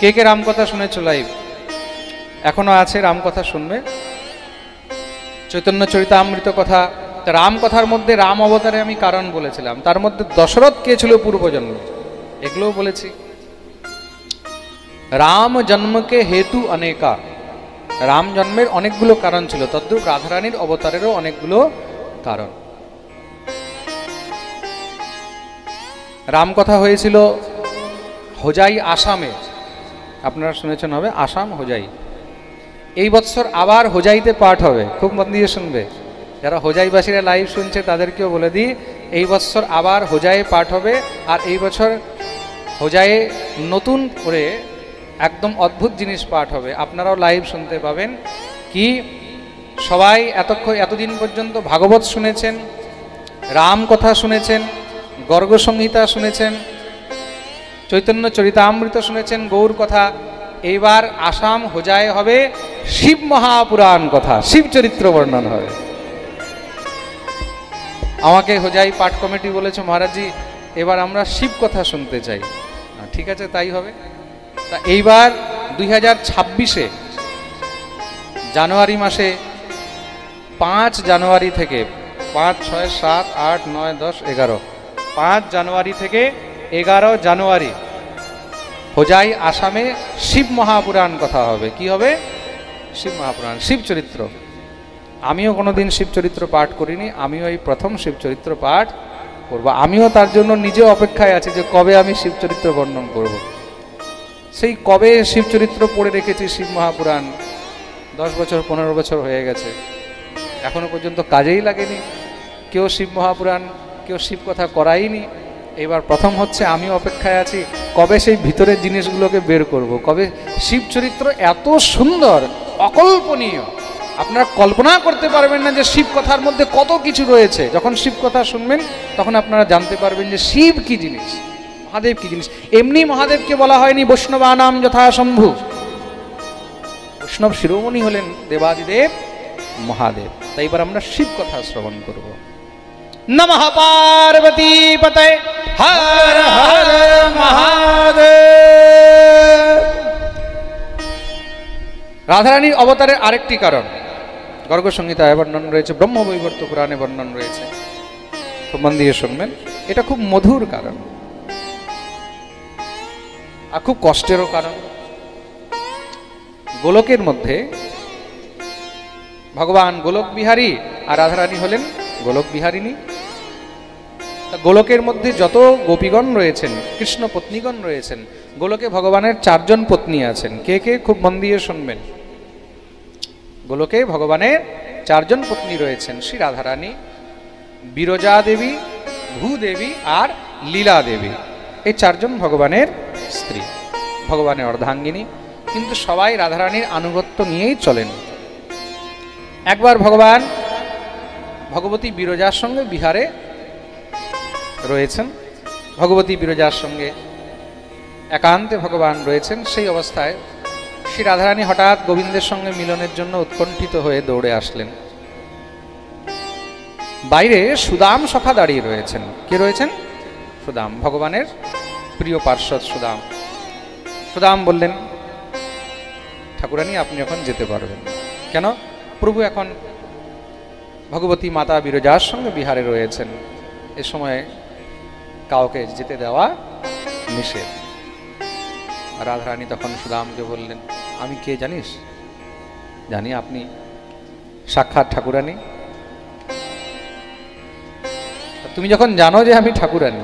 কে কে রামকথা শুনেছো লাইভ? এখনো আছে রামকথা শুনবে? চৈতন্য চরিতামৃত কথা, রামকথার মধ্যে রাম অবতারে আমি কারণ বলেছিলাম, তার মধ্যে দশরথ কে ছিল পূর্বজন্ম, এগুলোও বলেছি। রাম জন্মকে হেতু অনেকা, রাম জন্মের অনেকগুলো কারণ ছিল, তদ্রূপ রাধারানীর অবতারেরও অনেকগুলো কারণ। রামকথা হয়েছিল হোজাই আসামে, আপনারা শুনেছেন হবে, আসাম হোজাই। এই বছর আবার হোজাইতে পাঠ হবে, খুব মন দিয়ে শুনবে। যারা হোজাইবাসীরা লাইভ শুনছে তাদেরকেও বলে দিই, এই বছর আবার হোজাইয়ে পাঠ হবে। আর এই বছর হোজাইয়ে নতুন করে একদম অদ্ভুত জিনিস পাঠ হবে, আপনারাও লাইভ শুনতে পাবেন। কি সবাই এতদিন পর্যন্ত ভাগবত শুনেছেন, রাম কথা শুনেছেন, গর্গ সংহিতা শুনেছেন, চৈতন্য চরিতামৃত শুনেছেন, গৌর কথা। এইবার আসাম হোজায় হবে শিব মহাপুরাণ কথা, শিব চরিত্র বর্ণন হবে। আমাকে হোজাই পাঠ কমিটি বলেছে, মহারাজজি এবার আমরা শিব কথা শুনতে চাই। ঠিক আছে, তাই হবে। তা এইবার 2026-এ জানুয়ারি মাসে 5 জানুয়ারি থেকে 5, 6, 7, 8, 9, 10, 11, 5 জানুয়ারি থেকে 11 জানুয়ারি হোজাই আসামে শিব মহাপুরাণ কথা হবে। কি হবে? শিব মহাপুরাণ, শিব চরিত্র। আমিও কোনোদিন শিব চরিত্র পাঠ করিনি, আমিও এই প্রথম শিব চরিত্র পাঠ করব। আমিও তার জন্য নিজে অপেক্ষায় আছি যে কবে আমি শিব চরিত্র বর্ণন করব। সেই কবে শিব চরিত্র পড়ে রেখেছি, শিব মহাপুরাণ 10 বছর 15 বছর হয়ে গেছে, এখনো পর্যন্ত কাজেই লাগেনি। কেউ শিব মহাপুরাণ, কেউ শিব কথা করাইনি। এবার প্রথম হচ্ছে, আমি অপেক্ষায় আছি কবে সেই ভিতরের জিনিসগুলোকে বের করব, কবে শিব চরিত্র এত সুন্দর, অকল্পনীয়, আপনারা কল্পনা করতে পারবেন না যে শিব কথার মধ্যে কত কিছু রয়েছে। যখন শিব কথা শুনবেন তখন আপনারা জানতে পারবেন যে শিব কি জিনিস, মহাদেব কি জিনিস। এমনি মহাদেবকে বলা হয়নি বৈষ্ণবানাম যথা শম্ভু, বৈষ্ণব শিরোমণি হলেন দেবাদিদেব মহাদেব। তাই এবার আমরা শিব কথা শ্রবণ করব। নমঃ পার্বতী পতয়ে হর হর মহাদেব। রাধারানীর অবতারের আরেকটি কারণ গর্গ সংহিতায় বর্ণন রয়েছে, ব্রহ্মবৈবর্ত পুরাণে বর্ণন রয়েছে, খুব মন দিয়ে শুনবেন। এটা খুব মধুর কারণ আর খুব কষ্টেরও কারণ। গোলকের মধ্যে ভগবান গোলক বিহারী আর রাধারানী হলেন গোলক বিহারিণী। গোলকের মধ্যে যত গোপীগণ রয়েছেন, কৃষ্ণ পত্নীগণ রয়েছেন, গোলকে ভগবানের 4 জন পত্নী আছেন। কে কে? খুব মন দিয়ে শুনবেন। গোলকে ভগবানের 4 জন পত্নী রয়েছেন, শ্রী রাধারানী, বিরজা দেবী, ভূদেবী আর লীলা দেবী। এই 4 জন ভগবানের স্ত্রী, ভগবানের অর্ধাঙ্গিনী, কিন্তু সবাই রাধারানীর আনুগত্য নিয়েই চলেন। একবার ভগবান ভগবতী বিরজার সঙ্গে বিহারে রয়েছেন, ভগবতী বিরজার সঙ্গে একান্তে ভগবান রয়েছেন। সেই অবস্থায় শ্রী রাধারানী হঠাৎ গোবিন্দের সঙ্গে মিলনের জন্য উৎকণ্ঠিত হয়ে দৌড়ে আসলেন। বাইরে সুদাম সখা দাঁড়িয়ে রয়েছেন। কে রয়েছেন? সুদাম, ভগবানের প্রিয় পার্ষদ সুদাম। সুদাম বললেন, ঠাকুরানী আপনি এখন যেতে পারবেন। কেন? প্রভু এখন ভগবতী মাতা বিরজার সঙ্গে বিহারে রয়েছেন, এ সময় কাউকে যেতে দেওয়া নিষেধ। রাধারানী তখন সুদামকে বললেন, আমি কে জানিস? জানি, আপনি সাক্ষাৎ ঠাকুরানী। তুমি যখন জানো যে আমি ঠাকুরানী,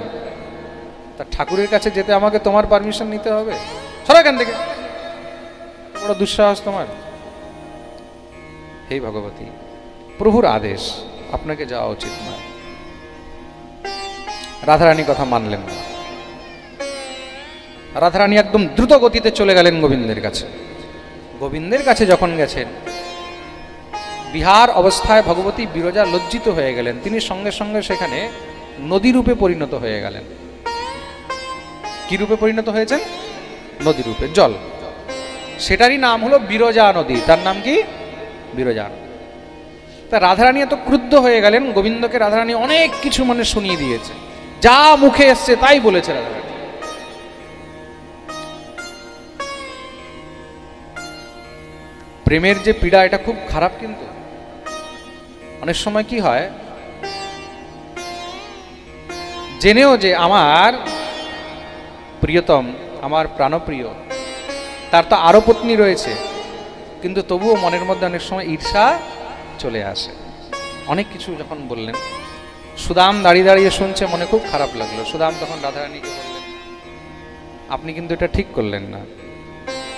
তা ঠাকুরের কাছে যেতে আমাকে তোমার পারমিশন নিতে হবে? সরো এখান থেকে, বড় দুঃসাহস তোমার। হে ভগবতী, প্রভুর আদেশ, আপনাকে যাওয়া উচিত নয়। রাধারানী কথা মানলেন না। রাধারানী একদম দ্রুত গতিতে চলে গেলেন গোবিন্দের কাছে। গোবিন্দের কাছে যখন গেছেন, বিহার অবস্থায় ভগবতী বিরজা লজ্জিত হয়ে গেলেন। তিনি সঙ্গে সঙ্গে সেখানে নদী রূপে পরিণত হয়ে গেলেন। কি রূপে পরিণত হয়েছেন? নদী রূপে, জল। সেটারই নাম হলো বিরজা নদী। তার নাম কি? বিরজা। তা রাধারানী এত ক্রুদ্ধ হয়ে গেলেন, গোবিন্দকে রাধারানী অনেক কিছু শুনিয়ে দিয়েছে, যা মুখে এসছে তাই বলেছে রাধারানী। প্রেমের যে পীড়া, এটা খুব খারাপ। কিন্তু অনেক সময় কি হয়, জেনেও যে আমার প্রিয়তম, আমার প্রাণপ্রিয়, তার তো আরো পত্নী রয়েছে, কিন্তু তবুও মনের মধ্যে অনেক সময় ঈর্ষা চলে আসে। অনেক কিছু যখন বললেন, সুদাম দাঁড়িয়ে দাঁড়িয়ে শুনছে, মনে খুব খারাপ লাগলো। সুদাম তখন রাধারানীকে বললেন, আপনি কিন্তু এটা ঠিক করলেন না,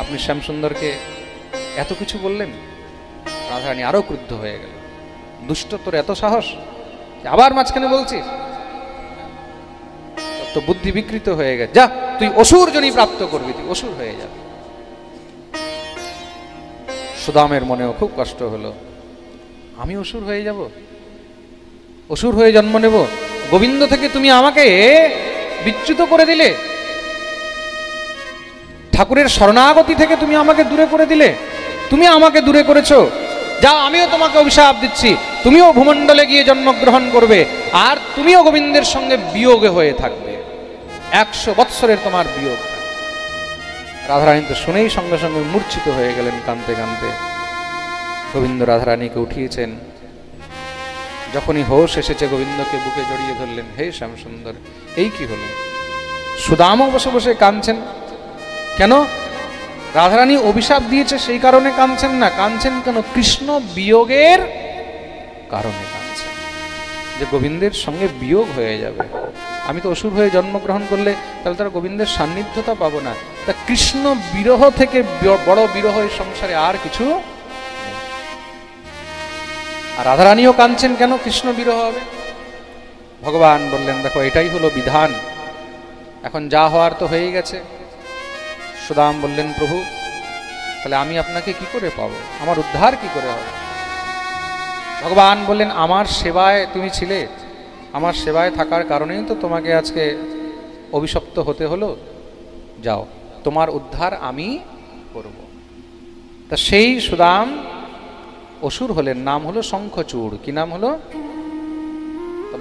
আপনি শ্যামসুন্দরকে এত কিছু বললেন। রাধারানী আরো ক্রুদ্ধ হয়ে গেল, দুষ্ট, তোর এত সাহস, আবার মাঝখানে বলছিস? তো বুদ্ধি বিকৃত হয়ে গেছে, যা তুই অসুর জনি প্রাপ্ত করবি, তুই অসুর হয়ে যাবে। সুদামের মনেও খুব কষ্ট হলো, আমি অসুর হয়ে যাব, অসুর হয়ে জন্ম নেব? গোবিন্দ থেকে তুমি আমাকে বিচ্যুত করে দিলে, ঠাকুরের শরণাগতি থেকে তুমি আমাকে দূরে করে দিলে, তুমি আমাকে দূরে করেছো। যাও, আমিও তোমাকে অভিশাপ দিচ্ছি, তুমিও ভূমণ্ডলে গিয়ে জন্মগ্রহণ করবে, আর তুমিও গোবিন্দের সঙ্গে বিয়োগে হয়ে থাকবে, 100 বৎসরের তোমার বিয়োগ। রাধারানী তো শুনেই সঙ্গে সঙ্গে মূর্ছিত হয়ে গেলেন কাঁদতে কাঁদতে। গোবিন্দ রাধারানীকে উঠিয়েছেন। যখনই হোশ এসেছে, গোবিন্দকে বুকে জড়িয়ে ধরলেন, হে শ্যামসুন্দর, এই কি হলো? সুদামও বসে বসে কাঁদছেন। কেন? রাধারানী অভিশাপ দিয়েছে সেই কারণে কাঁদছেন না, কাঁদছেন কেন? কৃষ্ণ বিয়োগের কারণে কাঁদছেন, যে গোবিন্দের সঙ্গে বিয়োগ হয়ে যাবে। আমি তো অসুর হয়ে জন্মগ্রহণ করলে তাহলে তার গোবিন্দের সান্নিধ্যতা পাবো না। তা কৃষ্ণ বিরহ থেকে বড় বিরহ এই সংসারে আর কিছু। আর রাধারানীও কাঁদছেন কেন? কৃষ্ণ বিরহ হবে। ভগবান বললেন, দেখো এটাই হলো বিধান, এখন যা হওয়ার তো হয়েই গেছে। সুদাম বললেন, প্রভু তাহলে আমি আপনাকে কি করে পাবো, আমার উদ্ধার কি করে হবে? ভগবান বললেন, আমার সেবায় তুমি ছিলে, আমার সেবায় থাকার কারণেই তো তোমাকে আজকে অভিশপ্ত হতে হলো। যাও, তোমার উদ্ধার আমি করব। তা সেই সুদাম অসুর হলেন, নাম হলো শঙ্খচূড়। কি নাম হলো?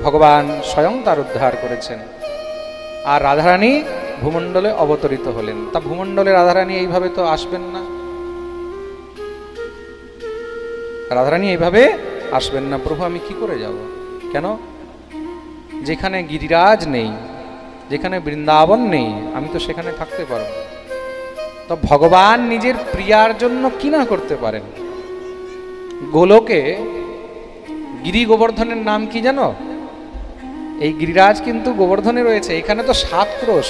ভগবান স্বয়ং তার উদ্ধার করেছেন। আর রাধারানী ভূমণ্ডলে অবতরিত হলেন। তা ভূমণ্ডলে রাধারানী এইভাবে তো আসবেন না, রাধারানী এইভাবে আসবেন না। প্রভু আমি কি করে যাব? কেন? যেখানে গিরিরাজ নেই, যেখানে বৃন্দাবন নেই, আমি তো সেখানে থাকতে পারব। তো ভগবান নিজের প্রিয়ার জন্য কি না করতে পারেন? গোলকে গিরি গোবর্ধনের নাম কি জানো? এই গিরিরাজ কিন্তু গোবর্ধনে রয়েছে। এখানে তো 7 ক্রোশ,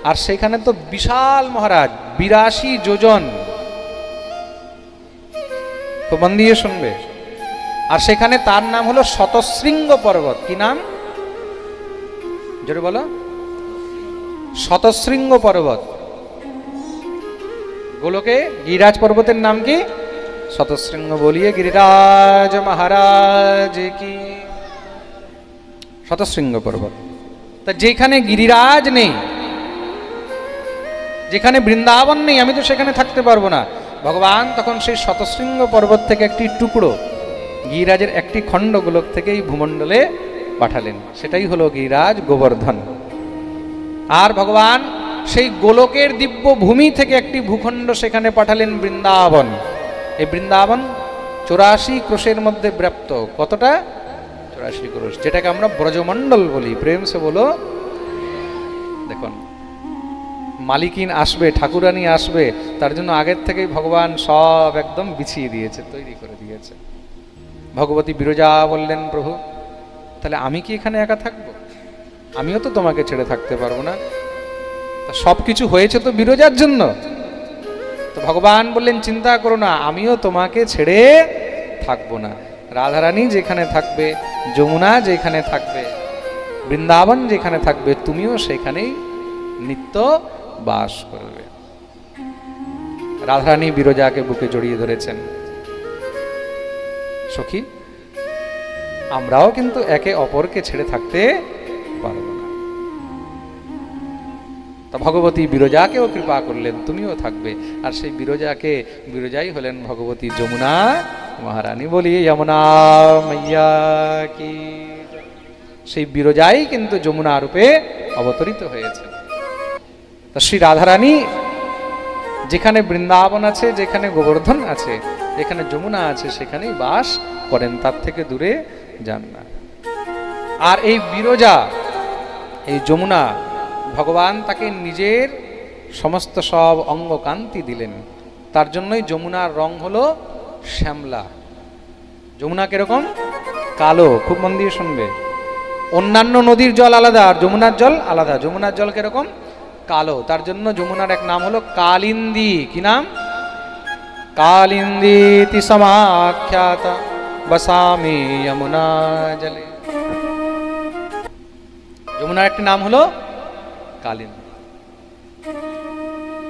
আর সেখানে তো বিশাল মহারাজ, 82 যোজন। তো মন দিয়ে শুনবে। আর সেখানে তার নাম হলো শতশৃঙ্গ পর্বত। কি নাম? জোরে বলো। শতশৃঙ্গ পর্বত। গোলকে গিরিরাজ পর্বতের নাম কি? শতশৃঙ্গ। বলিয়ে গিরিরাজ মহারাজ কি। শতশৃঙ্গ পর্বত। তা যেখানে গিরিরাজ নেই, যেখানে বৃন্দাবন নেই, আমি তো সেখানে থাকতে পারবো না। ভগবান তখন সেই শতশৃঙ্গ পর্বত থেকে একটি টুকরো, গিরিরাজের একটি খণ্ড গোলক থেকেই ভূমণ্ডলে পাঠালেন। সেটাই হলো গিরিরাজ গোবর্ধন। আর ভগবান সেই গোলকের দিব্য ভূমি থেকে একটি ভূখণ্ড সেখানে পাঠালেন, বৃন্দাবন। এই বৃন্দাবন 84 ক্রোশের মধ্যে ব্যাপ্ত। কতটা? 84 ক্রোশ, যেটাকে আমরা ব্রজমণ্ডল বলি। প্রেম সে বলো। দেখুন, মালিকিন আসবে, ঠাকুরানী আসবে, তার জন্য আগের থেকেই ভগবান সব একদম বিছিয়ে দিয়েছে, তৈরি করে দিয়েছে। ভগবতী বিরজা বললেন, প্রভু তাহলে আমি কি এখানে একা থাকবো? আমিও তো তোমাকে ছেড়ে থাকতে পারবো না। সব কিছু হয়েছে তো বিরজার জন্য। তো ভগবান বললেন, চিন্তা করো না, আমিও তোমাকে ছেড়ে থাকবো না। রাধারানী যেখানে থাকবে, যমুনা যেখানে থাকবে, বৃন্দাবন যেখানে থাকবে, তুমিও সেখানেই নিত্য বাস করবে। রাধারানী বিরজাকে বুকে জড়িয়ে ধরেছেন। সখী, আমরাও কিন্তু একে অপরকে ছেড়ে থাকতে পারবো না। তা ভগবতী বিরজাকেও কৃপা করলেন, তুমিও থাকবে। আর সেই বিরজাই হলেন ভগবতী যমুনা মহারানী। বলি যমুনা মাইয়া কি। সেই বিরজাই কিন্তু যমুনা রূপে অবতরিত হয়েছে। তা শ্রী রাধারানী যেখানে বৃন্দাবন আছে, যেখানে গোবর্ধন আছে, যেখানে যমুনা আছে সেখানেই বাস করেন, তার থেকে দূরে যান না। আর এই বিরজা, এই যমুনা, ভগবান তাকে নিজের সমস্ত সব অঙ্গ কান্তি দিলেন, তার জন্যই যমুনার রং হলো শ্যামলা। যমুনা কিরকম? কালো। খুব মন দিয়ে শুনবে, অন্যান্য নদীর জল আলাদা আর যমুনার জল আলাদা। যমুনার জল কিরকম? কালো, তার জন্য যমুনার এক নাম হলো কালিন্দী। কি নাম? কালিন্দীতি সমাখ্যাত বসামি যমুনা জলে। যমুনার একটি নাম হলো কালিন্দী।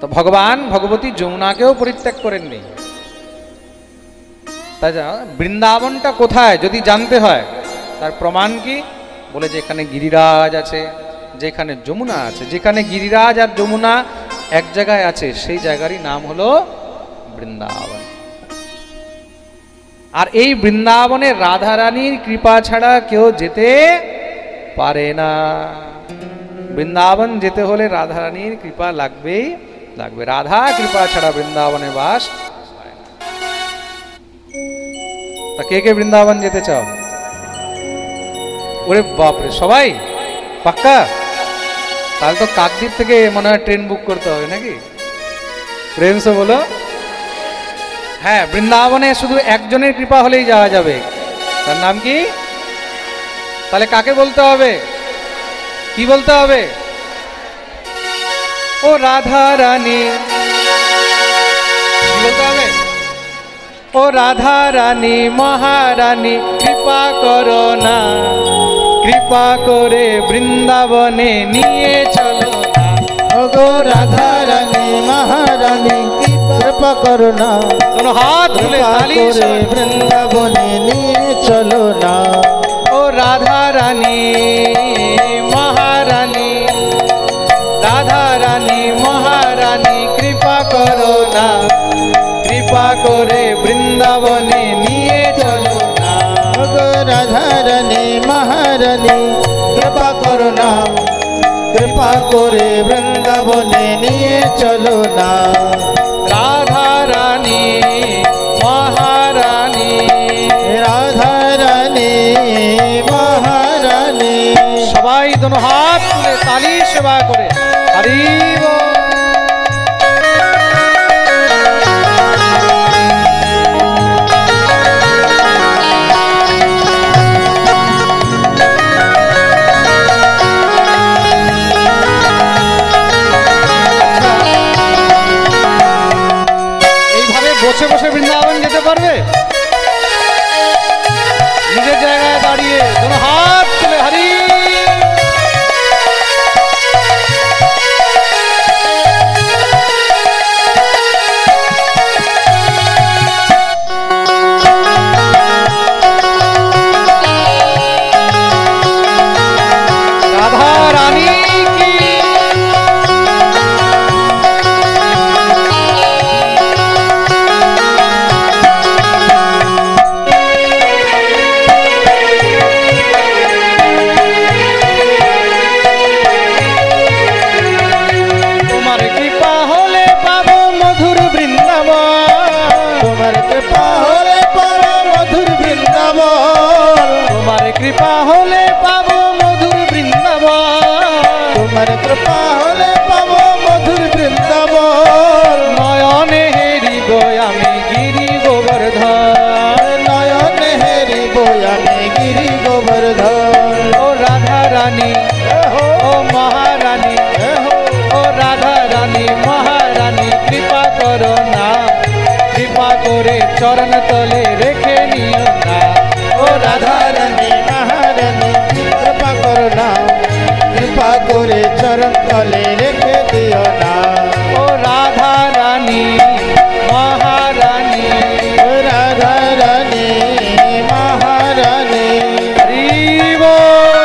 তো ভগবান ভগবতী যমুনাকেও পরিত্যাগ করেননি। তাই বৃন্দাবনটা কোথায় যদি জানতে হয়, তার প্রমাণ কি? বলে যে এখানে গিরিরাজ আছে, যেখানে যমুনা আছে, যেখানে গিরিরাজ আর যমুনা এক জায়গায় আছে সেই জায়গারই নাম হলো বৃন্দাবন। আর এই বৃন্দাবনে রাধারানীর কৃপা ছাড়া কেউ যেতে পারে না। বৃন্দাবন যেতে হলে রাধারানীর কৃপা লাগবেই লাগবে। রাধা কৃপা ছাড়া বৃন্দাবনে বাস হয় না। তা কে কে বৃন্দাবন যেতে চাও? ওরে বাপরে, সবাই পাক্কা? তাহলে তো কাকদ্বীপ থেকে মনে হয় ট্রেন বুক করতে হবে নাকি? প্রেম সে বলো। হ্যাঁ, বৃন্দাবনে শুধু একজনের কৃপা হলেই যাওয়া যাবে। তার নাম কি? তাহলে কাকে বলতে হবে? কি বলতে হবে? ও রাধা রানী। কি বলতে হবে? ও রাধা রানী মহারানী কৃপা করো না, কৃপা করে বৃন্দাবনে নিয়ে চলো না। ও গো রাধা রানী মহারানী কৃপা করো না, दोनों हाथ তুলে তালি করে বৃন্দাবনে নিয়ে চলো না। ও রাধা রানী মহারানী, রাধা রানী মহারানী কৃপা করো না, কৃপা করে বৃন্দাবনে নিয়ে চলো না। ও গো রাধা রানী মহারানী কৃপা করো না, কৃপা করে বৃন্দাবনে নিয়ে চলো না। রাধা রানী মহারানী, রাধা রানী মহারানী। সবাই दोनों हाथ তুলে তালি সেবা করে হরি বল। বসে বসে বৃন্দাবন যেতে পারবে? নিজের জায়গায় দাঁড়িয়ে दोनों হাত তুলে হরি। রাধা রানী কি কৃপা হলে পাবো মধুর বৃন্দাবন, তোমার কৃপা হলে পাবো মধুর বৃন্দাবন। নয়নে হেরিব আমি গিরি গোবর্ধন, নয়নে হেরিব আমি গিরি গোবর্ধন। ও রাধা রানী ও মহারানী, ও রাধা রানী মহারানী কৃপা করো না, কৃপা করে চরণ তলে রেখে নিও না। ও রাধা রানী মহারানী কৃপা করো না, কৃপা করে চরণ তলে রেখে দিও না। ও রাধা রানী মহারানী, ও রাধা রানী মহারানী। হরি বল।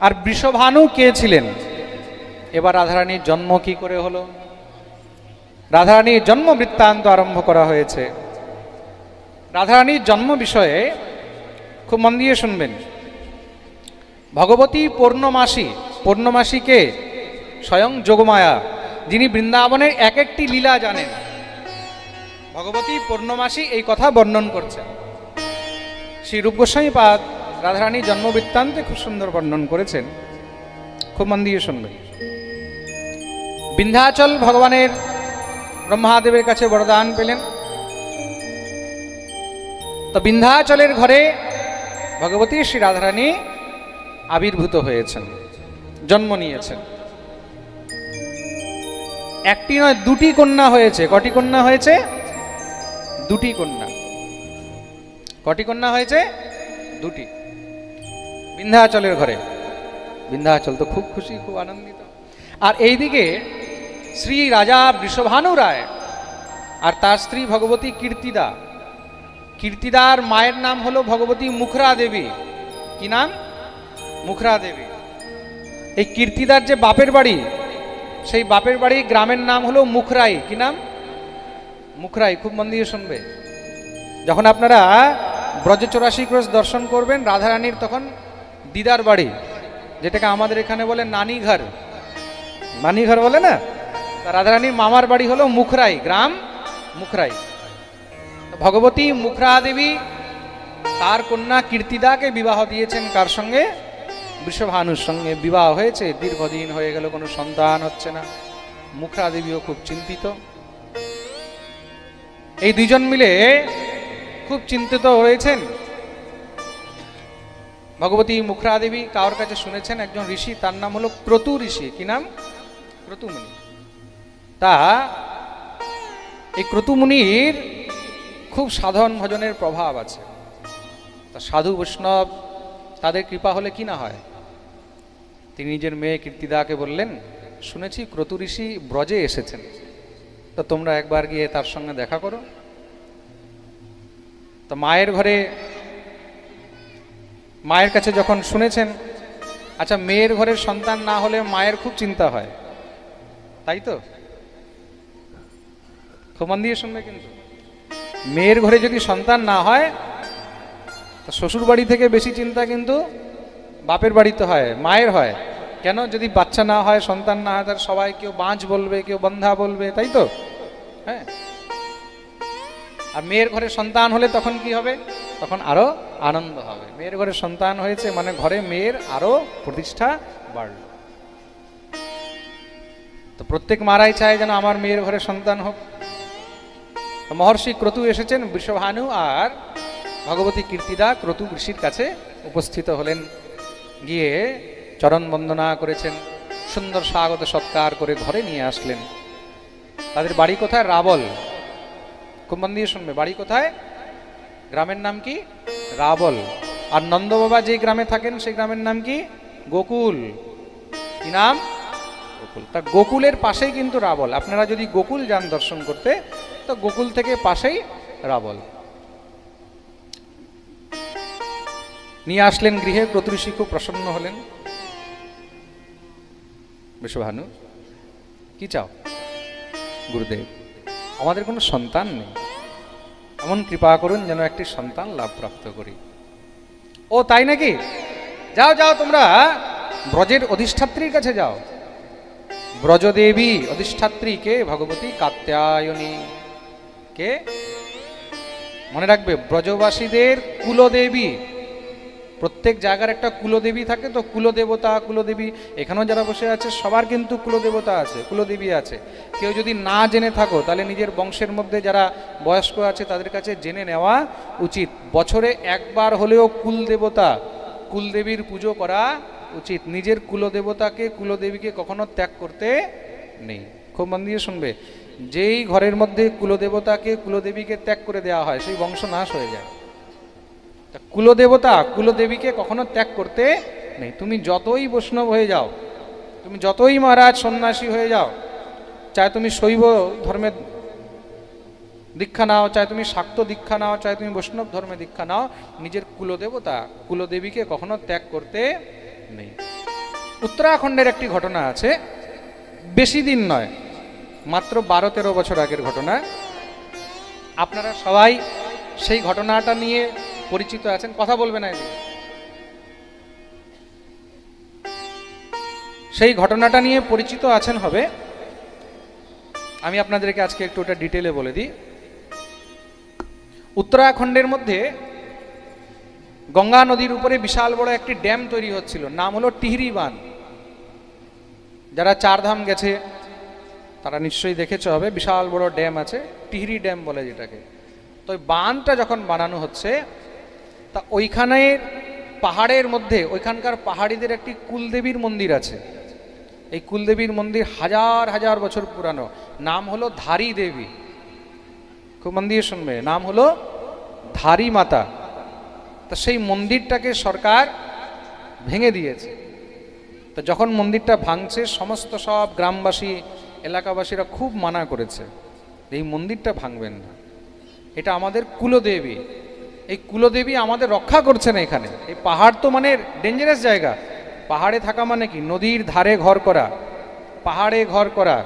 আর বৃষভানু কে ছিলেন? এবার রাধারানীর জন্ম কি করে হলো, রাধারানীর জন্ম বৃত্তান্ত আরম্ভ করা হয়েছে। রাধারানীর জন্ম বিষয়ে খুব মন দিয়ে শুনবেন। ভগবতী পূর্ণমাসী, পূর্ণমাসী কে? স্বয়ং যোগমায়া, যিনি বৃন্দাবনের এক একটি লীলা জানেন। ভগবতী পূর্ণমাসী এই কথা বর্ণন করছেন। শ্রী রূপ গোস্বামী পাদ রাধারানীর জন্ম বৃত্তান্তে খুব সুন্দর বর্ণন করেছেন, খুব মন দিয়ে শুনবেন। বিন্ধ্যাচল ভগবানের ব্রহ্মাদেবের কাছে বরদান পেলেন, তো বিন্ধ্যাচলের ঘরে ভগবতী শ্রী রাধারানী আবির্ভূত হয়েছেন, জন্ম নিয়েছেন। একটি নয়, দুটি কন্যা হয়েছে। কটি কন্যা হয়েছে? দুটি কন্যা। কটি কন্যা হয়েছে? দুটি। বিন্ধ্যাচলের ঘরে। বিন্ধ্যাচল তো খুব খুশি, খুব আনন্দিত। আর এইদিকে শ্রী রাজা বৃষভানু রায় আর তার স্ত্রী ভগবতী কীর্তিদা। কীর্তিদার মায়ের নাম হলো ভগবতী মুখরা দেবী। কি নাম? মুখরা দেবী। এই কীর্তিদার যে বাপের বাড়ি, সেই বাপের বাড়ি গ্রামের নাম হলো মুখরাই। কি নাম? মুখরাই। খুব মন দিয়ে শুনবে। যখন আপনারা ব্রজ 84 ক্রোশ দর্শন করবেন, রাধারানীর তখন দিদার বাড়ি, যেটাকে আমাদের এখানে বলে নানি ঘর, নানি ঘর বলে না, রাধারানীর মামার বাড়ি হলো মুখরাই, গ্রাম মুখরাই। ভগবতী মুখরা দেবী তার কন্যা কীর্তিদাকে বিবাহ দিয়েছেন কার সঙ্গে? বৃষভানুর সঙ্গে বিবাহ হয়েছে, দীর্ঘদিন হয়ে গেল, কোনো সন্তান হচ্ছে না। মুখরা দেবীও খুব চিন্তিত। এই দুইজন মিলে খুব চিন্তিত হয়েছেন। ভগবতী মুখরা দেবী কার কাছে শুনেছেন? একজন ঋষি, তার নাম হলো ক্রতু ঋষি। কি নাম? ক্রতুমুনি। তা এই ক্রতুমুনির খুব সাধন ভজনের প্রভাব আছে। তা সাধু বৈষ্ণব তাদের কৃপা হলে কি না হয়। তিনি নিজের মেয়ে কীর্তিদাকে বললেন, শুনেছি ক্রতু ঋষি ব্রজে এসেছেন, তো তোমরা একবার গিয়ে তার সঙ্গে দেখা করো। তো মায়ের ঘরে, মায়ের কাছে যখন শুনেছেন, আচ্ছা মেয়ের ঘরের সন্তান না হলে মায়ের খুব চিন্তা হয়, তাই তো? খুব মন দিয়ে শুনবে। কিন্তু মেয়ের ঘরে যদি সন্তান না হয়, তো শ্বশুর বাড়ি থেকে বেশি চিন্তা কিন্তু বাপের বাড়িতে হয়, মায়ের হয়। কেন? যদি বাচ্চা না হয়, সন্তান না হয়, তার সবাই কেউ বাঁচ বলবে, কেউ বন্ধা বলবে, তাই তো? হ্যাঁ। আর মেয়ের ঘরে সন্তান হলে তখন কি হবে? তখন আরো আনন্দ হবে। মেয়ের ঘরে সন্তান হয়েছে মানে ঘরে মেয়ের আরো প্রতিষ্ঠা বাড়ল। তো প্রত্যেক মারাই চায় যেন আমার মেয়ের ঘরে সন্তান হোক। মহর্ষি ক্রতু এসেছেন, বৃষভানু আর ভগবতী কীর্তিদা ক্রতু ঋষির কাছে উপস্থিত হলেন। গিয়ে চরণ বন্দনা করেছেন, সুন্দর স্বাগত সৎকার করে ঘরে নিয়ে আসলেন। তাদের বাড়ি কোথায়? রাবল। খুব মন দিয়ে শুনবে। বাড়ি কোথায়? গ্রামের নাম কি? রাবল। আর নন্দ বাবা যে গ্রামে থাকেন সেই গ্রামের নাম কি? গোকুল। কি নাম? গোকুল। তা গোকুলের পাশেই কিন্তু রাবল। আপনারা যদি গোকুল যান দর্শন করতে, তো গোকুল থেকে পাশেই রাবল। নিয়ে আসলেন গৃহে। ক্রতু ঋষি খুব প্রসন্ন হলেন। বৃষভানু, কি চাও? গুরুদেব, আমাদের কোনো সন্তান নেই, এমন কৃপা করুন যেন একটি সন্তান লাভ প্রাপ্ত করি। ও তাই নাকি? যাও যাও, তোমরা ব্রজের অধিষ্ঠাত্রীর কাছে যাও। ব্রজদেবী অধিষ্ঠাত্রী কে? ভগবতী কাত্যায়নী। কে? মনে রাখবে, ব্রজবাসীদের কুলদেবী। প্রত্যেক জায়গার একটা কুলদেবী থাকে, তো কুলদেবতা, কুলদেবী। এখানেও যারা বসে আছে সবার কিন্তু কুলদেবতা আছে, কুলদেবী আছে। কেউ যদি না জেনে থাকো, তাহলে নিজের বংশের মধ্যে যারা বয়স্ক আছে তাদের কাছে জেনে নেওয়া উচিত। বছরে একবার হলেও কুলদেবতা, কুলদেবীর পুজো করা উচিত। নিজের কুলদেবতাকে, কুলদেবীকে কখনো ত্যাগ করতে নেই। খুব মন দিয়ে শুনবে। যেই ঘরের মধ্যে কুলদেবতাকে, কুলদেবীকে ত্যাগ করে দেওয়া হয়, সেই বংশ নাশ হয়ে যায়। কুলদেবতা, কুলদেবীকে কখনো ত্যাগ করতে নেই। তুমি যতই বৈষ্ণব হয়ে যাও, তুমি যতই মহারাজ সন্ন্যাসী হয়ে যাও, চাहे তুমি শৈব ধর্মে দীক্ষা নাও, চাहे তুমি শাক্ত দীক্ষা নাও, চাहे তুমি বৈষ্ণব ধর্মে দীক্ষা নাও, নিজের কুলদেবতা, কুলদেবীকে কখনো ত্যাগ করতে নেই। উত্তরাখণ্ডের একটি ঘটনা আছে, বেশি দিন নয়, মাত্র 12-13 বছর আগের ঘটনা। আপনারা সবাই সেই ঘটনাটা নিয়ে পরিচিত আছেন। কথা বলবে না, সেই ঘটনাটা নিয়ে পরিচিত আছেন হবে। আমি আপনাদেরকে আজকে একটু ওটা ডিটেলে বলে দিই। উত্তরাখণ্ডের মধ্যে গঙ্গা নদীর উপরে বিশাল বড় একটি ড্যাম তৈরি হচ্ছিল, নাম হলো টিহরি বাঁধ। যারা চারধাম গেছে তারা নিশ্চয়ই দেখেছে হবে, বিশাল বড় ড্যাম আছে, টিহরি ড্যাম বলে যেটাকে। তো ওই বাঁধটা যখন বানানো হচ্ছে, তা ওইখানের পাহাড়ের মধ্যে ওইখানকার পাহাড়িদের একটি কুলদেবীর মন্দির আছে। এই কুলদেবীর মন্দির হাজার হাজার বছর পুরানো, নাম হলো ধারী দেবী। খুব মন দিয়ে শুনবে, নাম হলো ধারী মাতা। তা সেই মন্দিরটাকে সরকার ভেঙে দিয়েছে। তো যখন মন্দিরটা ভাঙছে, সমস্ত সব গ্রামবাসী এলাকাবাসীরা খুব মানা করেছে, এই মন্দিরটা ভাঙবেন না, এটা আমাদের কুলদেবী। এই কুলদেবী আমাদের রক্ষা করছেন এখানে। এই পাহাড় তো মানে ডেঞ্জারাস জায়গা। পাহাড়ে থাকা মানে কি, নদীর ধারে ঘর করা, পাহাড়ে ঘর করা,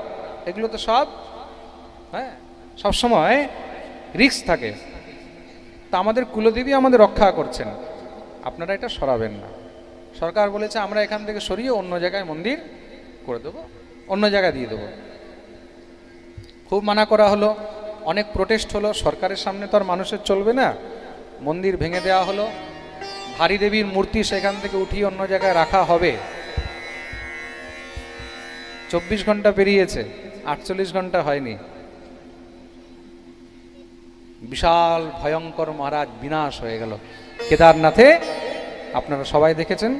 এগুলো তো সব সবসময় রিস্ক থাকে। তা আমাদের কুলদেবী আমাদের রক্ষা করছেন, আপনারা এটা সরাবেন না। সরকার বলেছে আমরা এখান থেকে সরিয়ে অন্য জায়গায় মন্দির করে দেবো, অন্য জায়গায় দিয়ে দেবো। খুব মানা করা হলো, অনেক প্রোটেস্ট হলো, সরকারের সামনে তো আর মানুষের চলবে না। মন্দির ভেঙে দেওয়া হলো, ধারী দেবীর মূর্তি সেখান থেকে উঠিয়ে অন্য জায়গায় রাখা হবে। 24 ঘন্টা পেরিয়েছে, 48 ঘন্টা হয়নি, বিশাল ভয়ঙ্কর মহারাজ বিনাশ হয়ে গেল। কেদারনাথে আপনারা সবাই দেখেছেন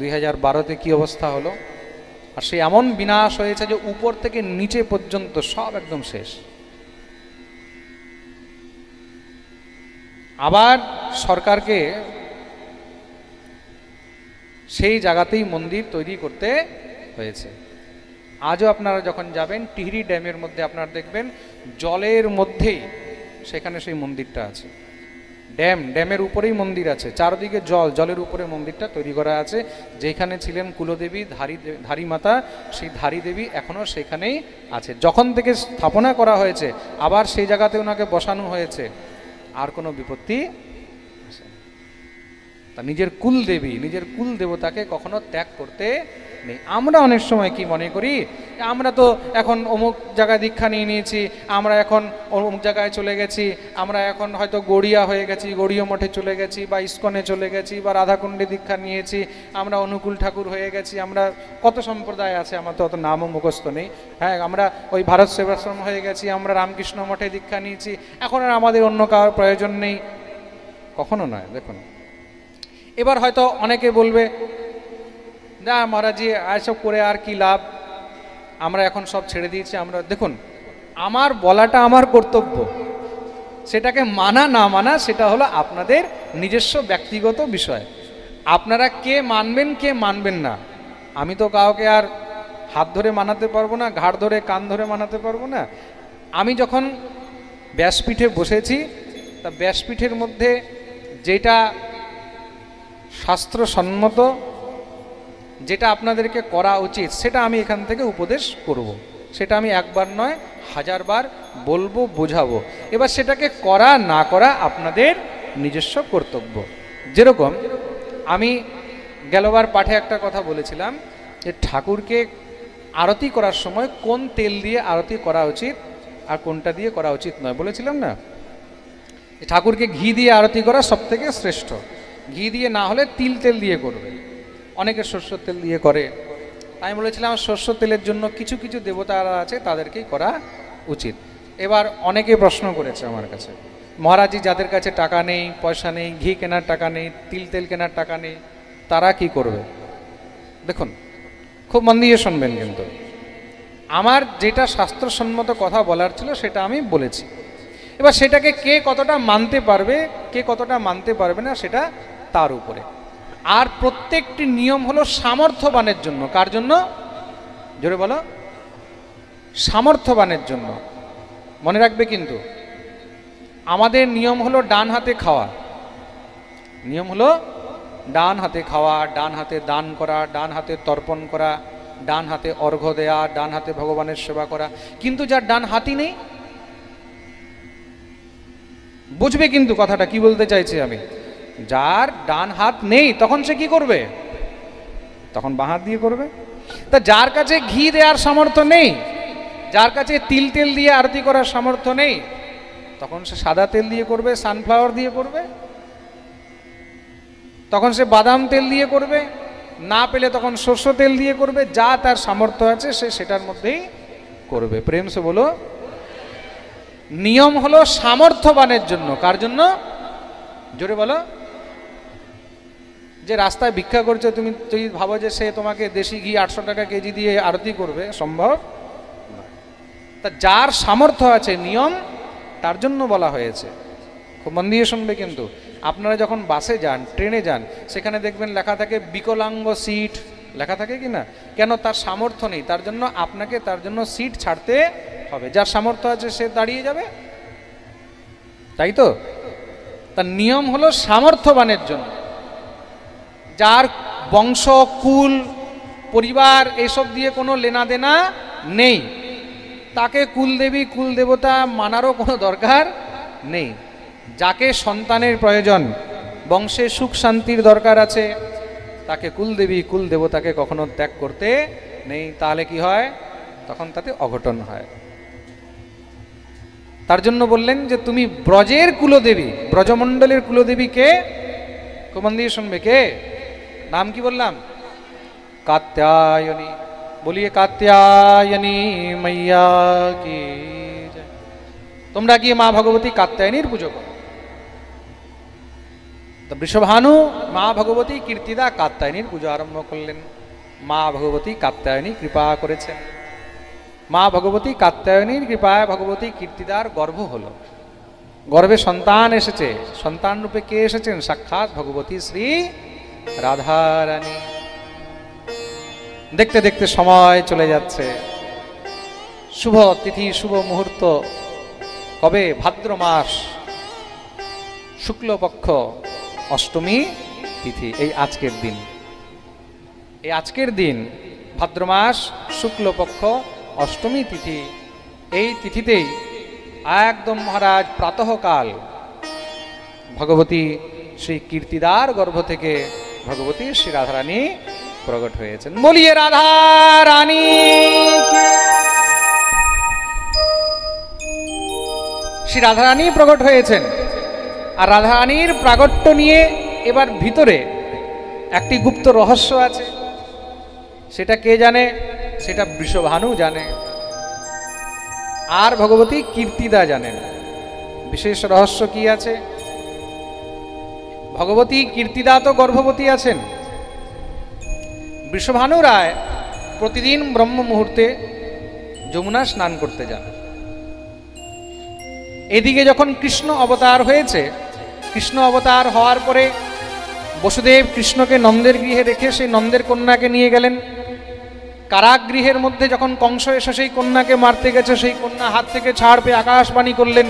2012-তে কি অবস্থা হলো। আর সে এমন বিনাশ হয়েছে যে উপর থেকে নিচে পর্যন্ত সব একদম শেষ। আবার সরকারকে সেই জায়গাতেই মন্দির তৈরি করতে হয়েছে। আজও আপনারা যখন যাবেন টিহরি ড্যামের মধ্যে, আপনারা দেখবেন জলের মধ্যেই সেখানে সেই মন্দিরটা আছে। ড্যামের উপরেই মন্দির আছে, চারদিকে জল, জলের উপরে মন্দিরটা তৈরি করা আছে। যেখানে ছিলেন কুলদেবী ধারী মাতা, সেই ধারী দেবী এখনও সেখানেই আছে। যখন থেকে স্থাপনা করা হয়েছে আবার সেই জায়গাতে ওনাকে বসানো হয়েছে, আর কোনো বিপত্তি আসে না। তা নিজের কুলদেবী, নিজের কুল দেবতাকে কখনো ত্যাগ করতে নেই। আমরা অনেক সময় কি মনে করি, আমরা তো এখন অমুক জায়গায় দীক্ষা নিয়ে নিয়েছি, আমরা এখন অমুক জায়গায় চলে গেছি, আমরা এখন হয়তো গড়িয়া হয়ে গেছি, গড়িয়া মঠে চলে গেছি, বা ইস্কনে চলে গেছি, বা রাধাকুণ্ডে দীক্ষা নিয়েছি, আমরা অনুকূল ঠাকুর হয়ে গেছি, আমরা কত সম্প্রদায় আছে, আমার তো অত নামও মুখস্থ নেই। হ্যাঁ, আমরা ওই ভারত সেবাশ্রম হয়ে গেছি, আমরা রামকৃষ্ণ মঠে দীক্ষা নিয়েছি, এখন আর আমাদের অন্য কারোর প্রয়োজন নেই। কখনো নয়। দেখুন, এবার হয়তো অনেকে বলবে, না মহারাজজি এসব করে আর কি লাভ, আমরা এখন সব ছেড়ে দিয়েছি। আমরা দেখুন, আমার বলাটা আমার কর্তব্য, সেটাকে মানা না মানা সেটা হলো আপনাদের নিজস্ব ব্যক্তিগত বিষয়। আপনারা কে মানবেন কে মানবেন না, আমি তো কাউকে আর হাত ধরে মানাতে পারবো না, ঘাড় ধরে কান ধরে মানাতে পারবো না। আমি যখন ব্যাসপীঠে বসেছি, তা ব্যাসপীঠের মধ্যে যেটা শাস্ত্রসম্মত, যেটা আপনাদেরকে করা উচিত, সেটা আমি এখান থেকে উপদেশ করব। সেটা আমি একবার নয় 1000 বার বলবো, বোঝাবো। এবার সেটাকে করা না করা আপনাদের নিজস্ব কর্তব্য। যেরকম আমি গেলবার পাঠে একটা কথা বলেছিলাম যে ঠাকুরকে আরতি করার সময় কোন তেল দিয়ে আরতি করা উচিত আর কোনটা দিয়ে করা উচিত নয়, বলেছিলাম না? ঠাকুরকে ঘি দিয়ে আরতি করা সব থেকে শ্রেষ্ঠ। ঘি দিয়ে না হলে তিল তেল দিয়ে করবে, অনেকে সরষের তেল দিয়ে করে। আমি বলেছিলাম সরষের তেলের জন্য কিছু কিছু দেবতারা আছে, তাদেরকেই করা উচিত। এবার অনেকে প্রশ্ন করেছে আমার কাছে, মহারাজজি যাদের কাছে টাকা নেই, পয়সা নেই, ঘি কেনার টাকা নেই, তিল তেল কেনার টাকা নেই, তারা কি করবে? দেখুন, খুব মন দিয়ে শুনবেন, কিন্তু আমার যেটা শাস্ত্রসম্মত কথা বলার ছিল সেটা আমি বলেছি। এবার সেটাকে কে কতটা মানতে পারবে, কে কতটা মানতে পারবে না, সেটা তার উপরে। আর প্রত্যেকটি নিয়ম হলো সামর্থ্যবানের জন্য। কার জন্য? জোরে বলো। সামর্থ্যবানের জন্য। মনে রাখবে কিন্তু আমাদের নিয়ম হলো ডান হাতে খাওয়া, নিয়ম হলো ডান হাতে খাওয়া, ডান হাতে দান করা, ডান হাতে তর্পণ করা, ডান হাতে অর্ঘ্য দেয়া, ডান হাতে ভগবানের সেবা করা। কিন্তু যার ডান হাতই নেই, বুঝবে কিন্তু কথাটা কি বলতে চাইছি আমি, যার ডান হাত নেই তখন সে কি করবে, তখন বাঁ হাত দিয়ে করবে। তা যার কাছে ঘি দেওয়ার সামর্থ্য নেই, যার কাছে তিল তেল দিয়ে আরতি করার সামর্থ্য নেই, তখন সে সাদা তেল দিয়ে করবে, সানফ্লাওয়ার দিয়ে করবে, তখন সে বাদাম তেল দিয়ে করবে, না পেলে তখন সর্ষ তেল দিয়ে করবে। যা তার সামর্থ্য আছে সে সেটার মধ্যেই করবে। প্রেম সে বলো। নিয়ম হলো সামর্থ্যবানের জন্য। কার জন্য? জোরে বলো। যে রাস্তায় ভিক্ষা করছে, তুমি যদি ভাবো যে সে তোমাকে দেশি ঘি 800 টাকা কেজি দিয়ে আরতি করবে, সম্ভব না। তা যার সামর্থ্য আছে, নিয়ম তার জন্য বলা হয়েছে। খুব মন দিয়ে শুনবে কিন্তু। আপনারা যখন বাসে যান, ট্রেনে যান, সেখানে দেখবেন লেখা থাকে বিকলাঙ্গ সিট, লেখা থাকে কি না? কেন? তার সামর্থ্য নেই, তার জন্য আপনাকে তার জন্য সিট ছাড়তে হবে। যার সামর্থ্য আছে সে দাঁড়িয়ে যাবে, তাই তো? তার নিয়ম হলো সামর্থ্যবানের জন্য। যার বংশ, কুল, পরিবার এসব দিয়ে কোনো লেনা দেনা নেই, তাকে কুলদেবী কুলদেবতা মানারও কোনো দরকার নেই। যাকে সন্তানের প্রয়োজন, বংশে সুখ শান্তির দরকার আছে, তাকে কুলদেবী কুলদেবতাকে কখনো ত্যাগ করতে নেই। তাহলে কি হয়? তখন তাতে অঘটন হয়। তার জন্য বললেন যে তুমি ব্রজের কুলদেবী, ব্রজমণ্ডলের কুলদেবী কে? কমন দিয়ে শুনবে, কে? নাম কি বললাম? কাত্যায়নী। বলিয়ে কাত্যায়নী মাইয়া কি। তোমরা গিয়ে মা ভগবতী কাত্যায়নীর পুজো করো। তো বৃষভানু মা ভগবতী কীর্তিদা কাত্যায়নীর পুজো আরম্ভ করলেন। মা ভগবতী কাত্যায়নী কৃপা করেছেন। মা ভগবতী কাত্যায়নীর কৃপায় ভগবতী কীর্তিদার গর্ভ হলো, গর্ভে সন্তান এসেছে। সন্তান রূপে কে এসেছেন? সাক্ষাৎ ভগবতী শ্রী রাধারানী। দেখতে দেখতে সময় চলে যাচ্ছে। শুভ তিথি, শুভ মুহূর্ত কবে? ভাদ্র মাস শুক্লপক্ষ অষ্টমী তিথি, এই আজকের দিন। এই আজকের দিন ভাদ্র মাস শুক্লপক্ষ অষ্টমী তিথি। এই তিথিতেই একদম মহারাজ প্রাতঃকাল ভগবতী শ্রী কীর্তিদার গর্ভ থেকে ভগবতী শ্রী রাধারানী প্রকট হয়েছেন। বলিয়ে রাধা রানী। শ্রী রাধারানী প্রকট হয়েছেন। আর রাধারানীর প্রাগট্য নিয়ে এবার ভিতরে একটি গুপ্ত রহস্য আছে। সেটা কে জানে? সেটা বৃষভানু জানে, আর ভগবতী কীর্তিদা জানেন। বিশেষ রহস্য কি আছে? ভগবতী কীর্তিদা তো গর্ভবতী আছেন। বৃষভানু রায় প্রতিদিন ব্রহ্ম মুহূর্তে যমুনা স্নান করতে যান। এদিকে যখন কৃষ্ণ অবতার হয়েছে, কৃষ্ণ অবতার হওয়ার পরে বসুদেব কৃষ্ণকে নন্দের গৃহে রেখে সেই নন্দের কন্যাকে নিয়ে গেলেন। কারাগৃহের মধ্যে যখন কংস এসে সেই কন্যাকে মারতে গেছে, সেই কন্যা হাত থেকে ছাড় পেয়ে আকাশবাণী করলেন,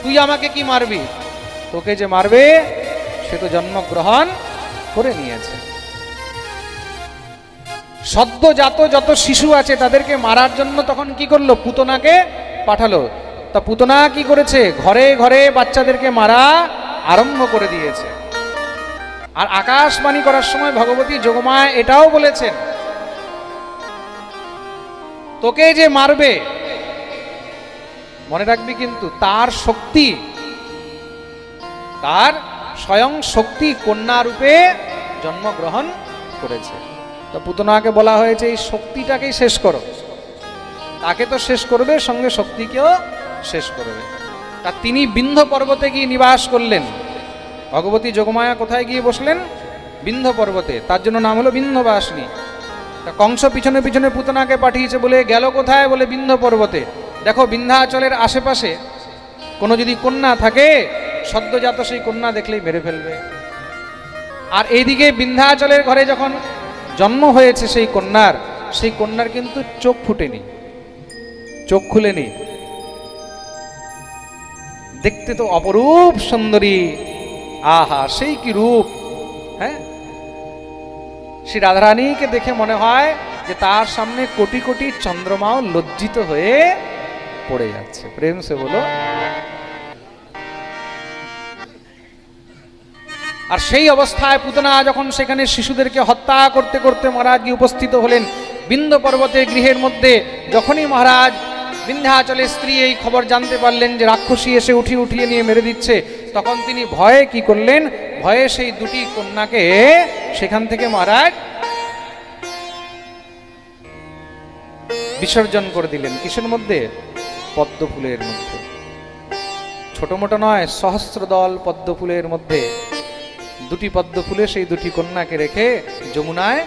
তুই আমাকে কি মারবি? তোকে যে মারবে সে তো জন্মগ্রহণ করে নিয়েছে। সদ্যজাত যত শিশু আছে তাদেরকে মারার জন্য তখন কি করলো? পুতনাকে পাঠালো। তা পুতনা কি করেছে? ঘরে ঘরে বাচ্চাদেরকে মারা আরম্ভ করে দিয়েছে। আর আকাশবাণী করার সময় ভগবতী যোগমায়া এটাও বলেছেন, তোকে যে মারবে মনে রাখবি কিন্তু তার শক্তি, তার স্বয়ং শক্তি কন্যা রূপে জন্মগ্রহণ করেছে। তো পুতনাকে বলা হয়েছে এই শক্তিটাকেই শেষ করো। তাকে তো শেষ করবে, সঙ্গে শক্তিকেও শেষ করবে। তা তিনি বিন্ধ্য পর্বতে গিয়ে নিবাস করলেন। ভগবতী যোগমায়া কোথায় গিয়ে বসলেন? বিন্ধ্য পর্বতে। তার জন্য নাম হলো বিন্ধ্যবাসিনী। তা কংস পিছনে পিছনে পুতনাকে পাঠিয়েছে, বলে গেল কোথায়? বলে বিন্ধ্য পর্বতে। দেখো বিন্ধ্যাচলের আশেপাশে কোনো যদি কন্যা থাকে, সদ্যজাত সেই কন্যা দেখলেই মেরে ফেলবে। আর এইদিকে বিন্ধ্যাচলের ঘরে যখন জন্ম হয়েছে সেই কন্যার কিন্তু চোখ ফুটেনি, চোখ খুলেনি। দেখতে তো অপরূপ সুন্দরী, আহা সেই কি রূপ! হ্যাঁ, শ্রী রাধারানীকে দেখে মনে হয় যে তার সামনে কোটি কোটি চন্দ্রমাও লজ্জিত হয়ে পড়ে যাচ্ছে। প্রেম সে বলো। আর সেই অবস্থায় পুতনা যখন সেখানে শিশুদেরকে হত্যা করতে করতে মহারাজ উপস্থিত হলেন বিন্ধ্য পর্বতের গৃহের মধ্যে। যখনই মহারাজ বিন্ধ্যাচলের স্ত্রী এই খবর জানতে পারলেন যে রাক্ষসী এসে উঠিয়ে নিয়ে মেরে দিচ্ছে, তখন তিনি ভয়ে কি করলেন, ভয়ে সেই দুটি কন্যাকে সেখান থেকে মহারাজ বিসর্জন করে দিলেন। কিসের মধ্যে? পদ্ম ফুলের মধ্যে। ছোট মোটো নয়, সহস্রদল পদ্ম ফুলের মধ্যে দুটি পদ্ম ফুলে সেই দুটি কন্যাকে রেখে যমুনায়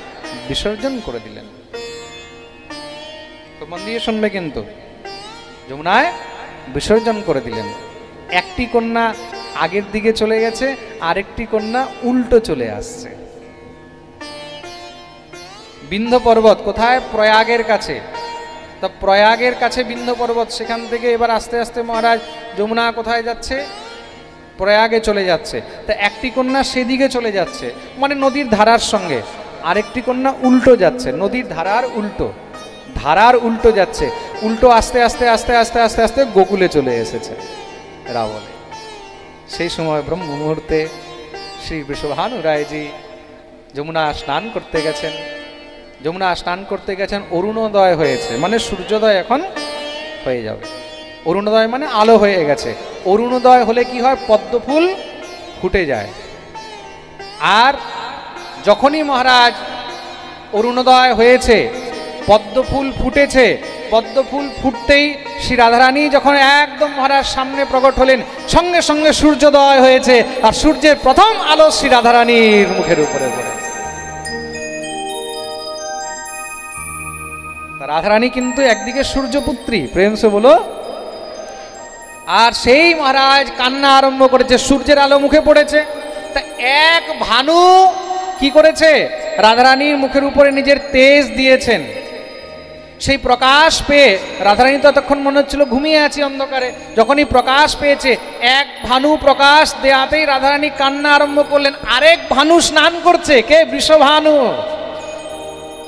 বিসর্জন করে দিলেন। তো মন দিয়ে শুনবে, কিন্তু যমুনায় বিসর্জন করে দিলেন। একটি কন্যা আগের দিকে চলে গেছে, আরেকটি কন্যা উল্টো চলে আসছে। বিন্ধ্য পর্বত কোথায়? প্রয়াগের কাছে। তো প্রয়াগের কাছে বিন্ধ্য পর্বত, সেখান থেকে এবার আস্তে আস্তে মহারাজ যমুনা কোথায় যাচ্ছে? প্রয়াগে চলে যাচ্ছে। তা একটি কন্যা সেদিকে চলে যাচ্ছে, মানে নদীর ধারার সঙ্গে, আরেকটি কন্যা উল্টো যাচ্ছে, নদীর ধারার উল্টো যাচ্ছে। উল্টো আস্তে আস্তে আস্তে আস্তে আস্তে আস্তে গোকুলে চলে এসেছে রাবণে। সেই সময় ব্রহ্ম মুহূর্তে শ্রী বৃষভানু রায়জি যমুনা স্নান করতে গেছেন। যমুনা স্নান করতে গেছেন, অরুণোদয় হয়েছে, মানে সূর্যোদয় এখন হয়ে যাবে। অরুণোদয় মানে আলো হয়ে গেছে। অরুণোদয় হলে কি হয়? পদ্ম ফুল ফুটে যায়। আর যখনই মহারাজ অরুণোদয় হয়েছে, পদ্ম ফুল ফুটেছে, পদ্ম ফুল ফুটতেই শ্রী রাধারানী যখন একদম মহারাজ সামনে প্রকট হলেন, সঙ্গে সঙ্গে সূর্যোদয় হয়েছে, আর সূর্যের প্রথম আলো শ্রী রাধারানীর মুখের উপরে পড়েছে। রাধারানী কিন্তু একদিকে সূর্যপুত্রী, প্রেম সে বলো। আর সেই মহারাজ কান্না আরম্ভ করেছে, সূর্যের আলো মুখে পড়েছে। তা এক ভানু কি করেছে? রাধারানীর মুখের উপরে নিজের তেজ দিয়েছেন। সেই প্রকাশ পেয়ে রাধারানী তো ততক্ষণ মনে হচ্ছিল ঘুমিয়ে আছি অন্ধকারে, যখনই প্রকাশ পেয়েছে, এক ভানু প্রকাশ দেয়াতেই রাধারানী কান্না আরম্ভ করলেন। আরেক ভানু স্নান করছে, কে? বৃষভানু।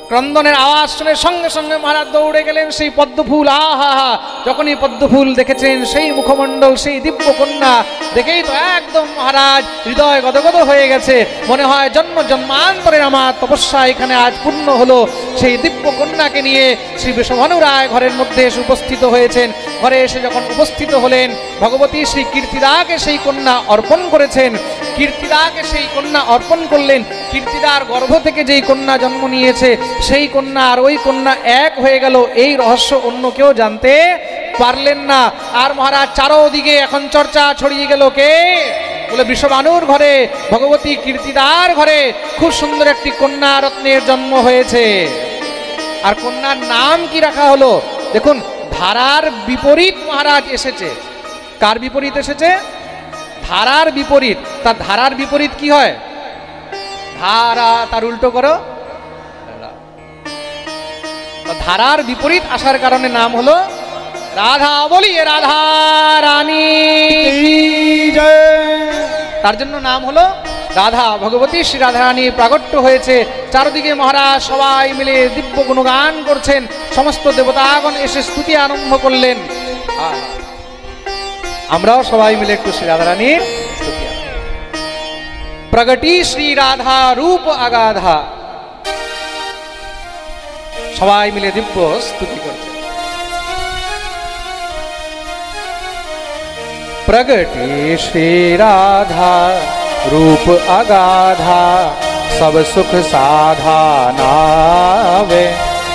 ক্রন্দনের আওয়াজ শুনে সঙ্গে সঙ্গে মহারাজ দৌড়ে গেলেন সেই পদ্মফুল। আহা হা! যখনই পদ্মফুল দেখেছেন, সেই মুখমণ্ডল, সেই দিব্য কন্যা দেখেই তো একদম মহারাজ হৃদয় গদগদ হয়ে গেছে। মনে হয় জন্ম জন্মান্তরের আমার তপস্যা এখানে আজ পূর্ণ হলো। সেই দিব্য কন্যাকে নিয়ে শ্রী বৃষভানু রায় ঘরের মধ্যে এসে উপস্থিত হয়েছেন। ঘরে এসে যখন উপস্থিত হলেন, ভগবতী শ্রী কীর্তিদাকে সেই কন্যা অর্পণ করেছেন। কীর্তিদাকে সেই কন্যা অর্পণ করলেন। কীর্তিদার গর্ভ থেকে যেই কন্যা জন্ম নিয়েছে, সেই কন্যা আর ওই কন্যা এক হয়ে গেল। এই রহস্য অন্য কেউ জানতে পারলেন না। আর মহারাজ চারোদিকে এখন চর্চা ছড়িয়ে গেল, কে? বলে বৃষভানুর ঘরে, ভগবতী কীর্তিদার ঘরে খুব সুন্দর একটি কন্যা রত্নের জন্ম হয়েছে। আর কন্যার নাম কি রাখা হলো? দেখুন, ধারার বিপরীত মহারাজ এসেছে। কার বিপরীত এসেছে? ধারার বিপরীত। তার ধারার বিপরীত কি হয়? ধারা, তার উল্টো করো। ধারার বিপরীত আসার কারণে নাম হলো রাধা। বলিয়ে রাধা রানী, তার জন্য নাম হলো রাধা। ভগবতী শ্রী রাধারানী প্রাগট্য হয়েছে। চারদিকে মহারাজ সবাই মিলে দিব্য গুণগান করছেন। সমস্ত দেবতাগণ এসে স্তুতি আরম্ভ করলেন। আমরাও সবাই মিলে একটু শ্রী রাধারানীর স্তুতি। প্রগটি শ্রী রাধা রূপ আগাধা, সবাই মিলে দিব্য স্তুতি করছে। प्रगटे श्री राधा रूप अगाधा, सब सुख साधा नावे,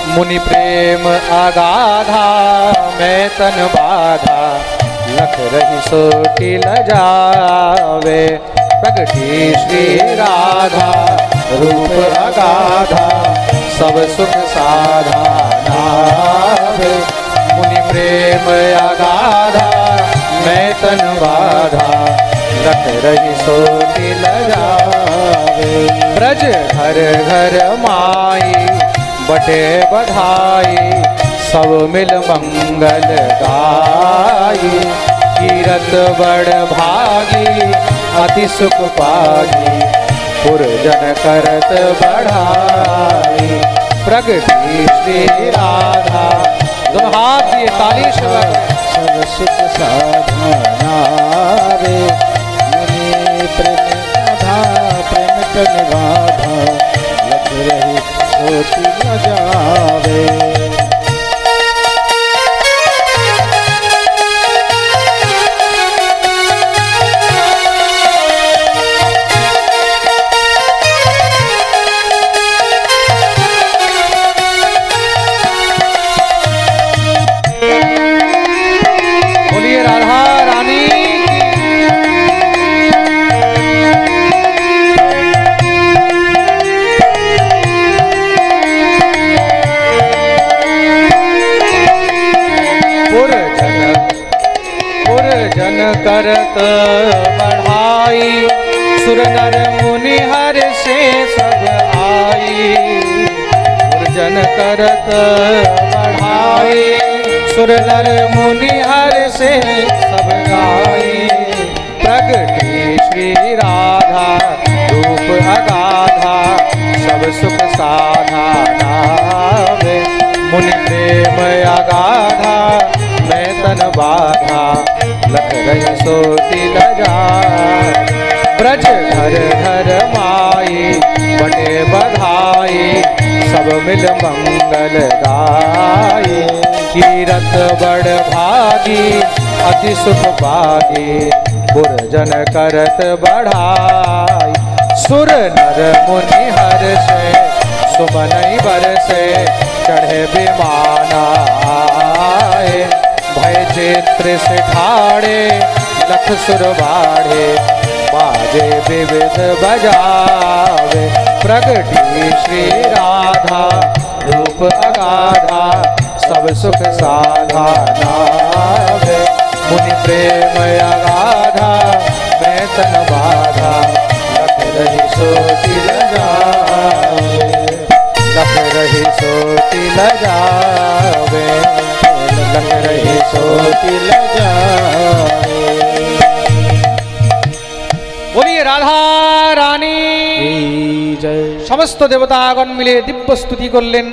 मुनि प्रेम अगाधा मैं तन बाधा, लख रही सोटी लजावे। प्रगटे श्री राधा रूप अगाधा, सब सुख साधा नावे, मुनि प्रेम अगाधा मैं तन बाधा, लख रही सोटी लजावे। ब्रज घर घर माई बटे बधाई, सब मिल मंगल गाई। कीरत बड़ भागी अति सुख पागी, पुरजन करत बढ़ाई प्रगति श्री राधा। दोनों हाथ दिए ताली से सब सुख साधना रे मुनि प्रेम गाधा प्रेम कर निगाधा लग रही सोची न जावे। करत बढ़ाई सुर नर मुनि हर से सब आई। पुरजन करत बढ़ाई सुर नर मुनि हर से सब आई। प्रगति श्री राधा रूप अगाधा सब सुख साधा नावे। मुनि प्रेम अगाधा मैं तन बाधा लख रही सोती न जाए। ब्रज घर घर माई बटे बधाई सब मिल मंगल गाई। कीरत बड़ भागी अति सुख पागी पुरजन करत बढ़ाई। सुर नर मुनि हर से सुमन बरसे चढ़े विमाना आए। भय चित्र से ठाड़े लख सुर बाढ़े बाजे विविध बजावे। प्रगति श्री राधा रूप अगाधा सब सुख साधा नावे। मुनि प्रेम अगाधा मैं तन बाधा लख रही सोती ल जावे। लख रही सोती ल जावे लग रही सोती ल जावे। बोलिए राधा रानी जय। समस्त देवतागण मिले दिव्य स्तुति করলেন।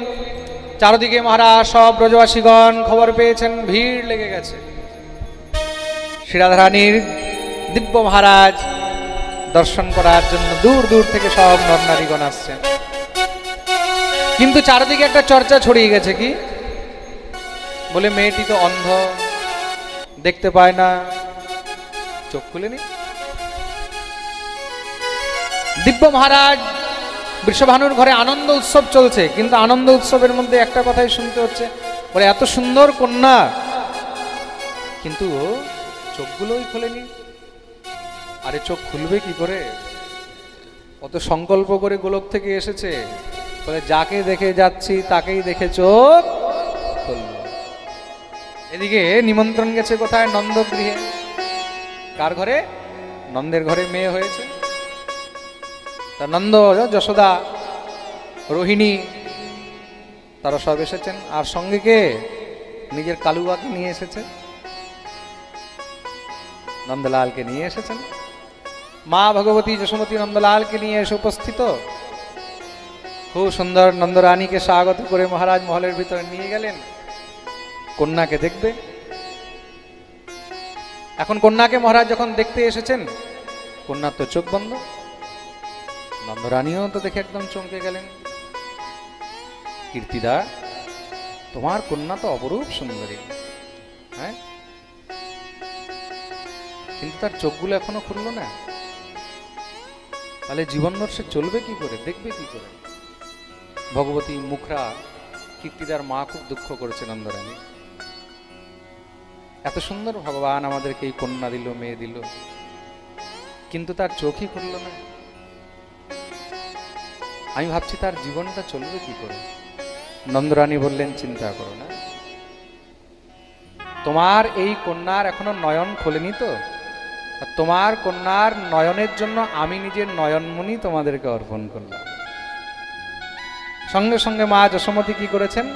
চারদিকে মহারাজ সব ব্রজবাসীগণ খবর পেয়েছেন, ভিড় লেগে গেছে। শ্রী রাধা রানীর দিব্য মহারাজ দর্শন করার জন্য দূর দূর থেকে সব নরনারীগণ আসছেন। কিন্তু চারদিকে একটা চর্চা ছড়িয়ে গেছে, কি বলে মেয়েটি তো অন্ধ, দেখতে পায় না, চোখ খুলেনি। দিব্য মহারাজ বৃষভানুর ঘরে আনন্দ উৎসব চলছে, কিন্তু আনন্দ উৎসবের মধ্যে একটা কথাই শুনতে হচ্ছে, বলে এত সুন্দর কন্যা কিন্তু চোখগুলোই খোলেনি। আরে চোখ খুলবে কি করে? অত সংকল্প করে গোলক থেকে এসেছে, বলে যাকে দেখে যাচ্ছি তাকেই দেখে চোখ খুলল। এদিকে নিমন্ত্রণ গেছে কোথায়? নন্দগৃহে। কার ঘরে? নন্দের ঘরে মেয়ে হয়েছে। তা নন্দ, যশোদা, রোহিণী তারা সব এসেছেন। আর সঙ্গে কে? নিজের কালুয়াকে নিয়ে এসেছে, নন্দলালকে নিয়ে এসেছেন। মা ভগবতী যশোমতী নন্দলালকে নিয়ে এসে উপস্থিত। খুব সুন্দর নন্দরানীকে স্বাগত করে মহারাজ মহলের ভিতরে নিয়ে গেলেন। কন্যাকে দেখবে। এখন কন্যাকে মহারাজ যখন দেখতে এসেছেন, কন্যার তো চোখ বন্ধ। নন্দরানীও তো দেখে একদম চমকে গেলেন। কীর্তিদা, তোমার কন্যা তো অপরূপ সুন্দরী, হ্যাঁ, কিন্তু তার চোখগুলো এখনো খুললো না। তাহলে জীবনভর সে চলবে কি করে, দেখবে কি করে? ভগবতী মুখরা, কীর্তিদার মা, খুব দুঃখ করেছে নন্দরানী। এত সুন্দর ভগবান আমাদেরকে এই কন্যা দিল, মেয়ে দিল, কিন্তু তার চোখই খুলল না। আমি ভাবছি তার জীবনটা চলবে কি করে। নন্দরানী বললেন, চিন্তা করো না, তোমার এই কন্যার এখনো নয়ন খোলেনি তো, তোমার কন্যার নয়নের জন্য আমি নিজের নয়নমণি তোমাদেরকে অর্পণ করলাম। সঙ্গে সঙ্গে মা যশোমতী কি করেছেন?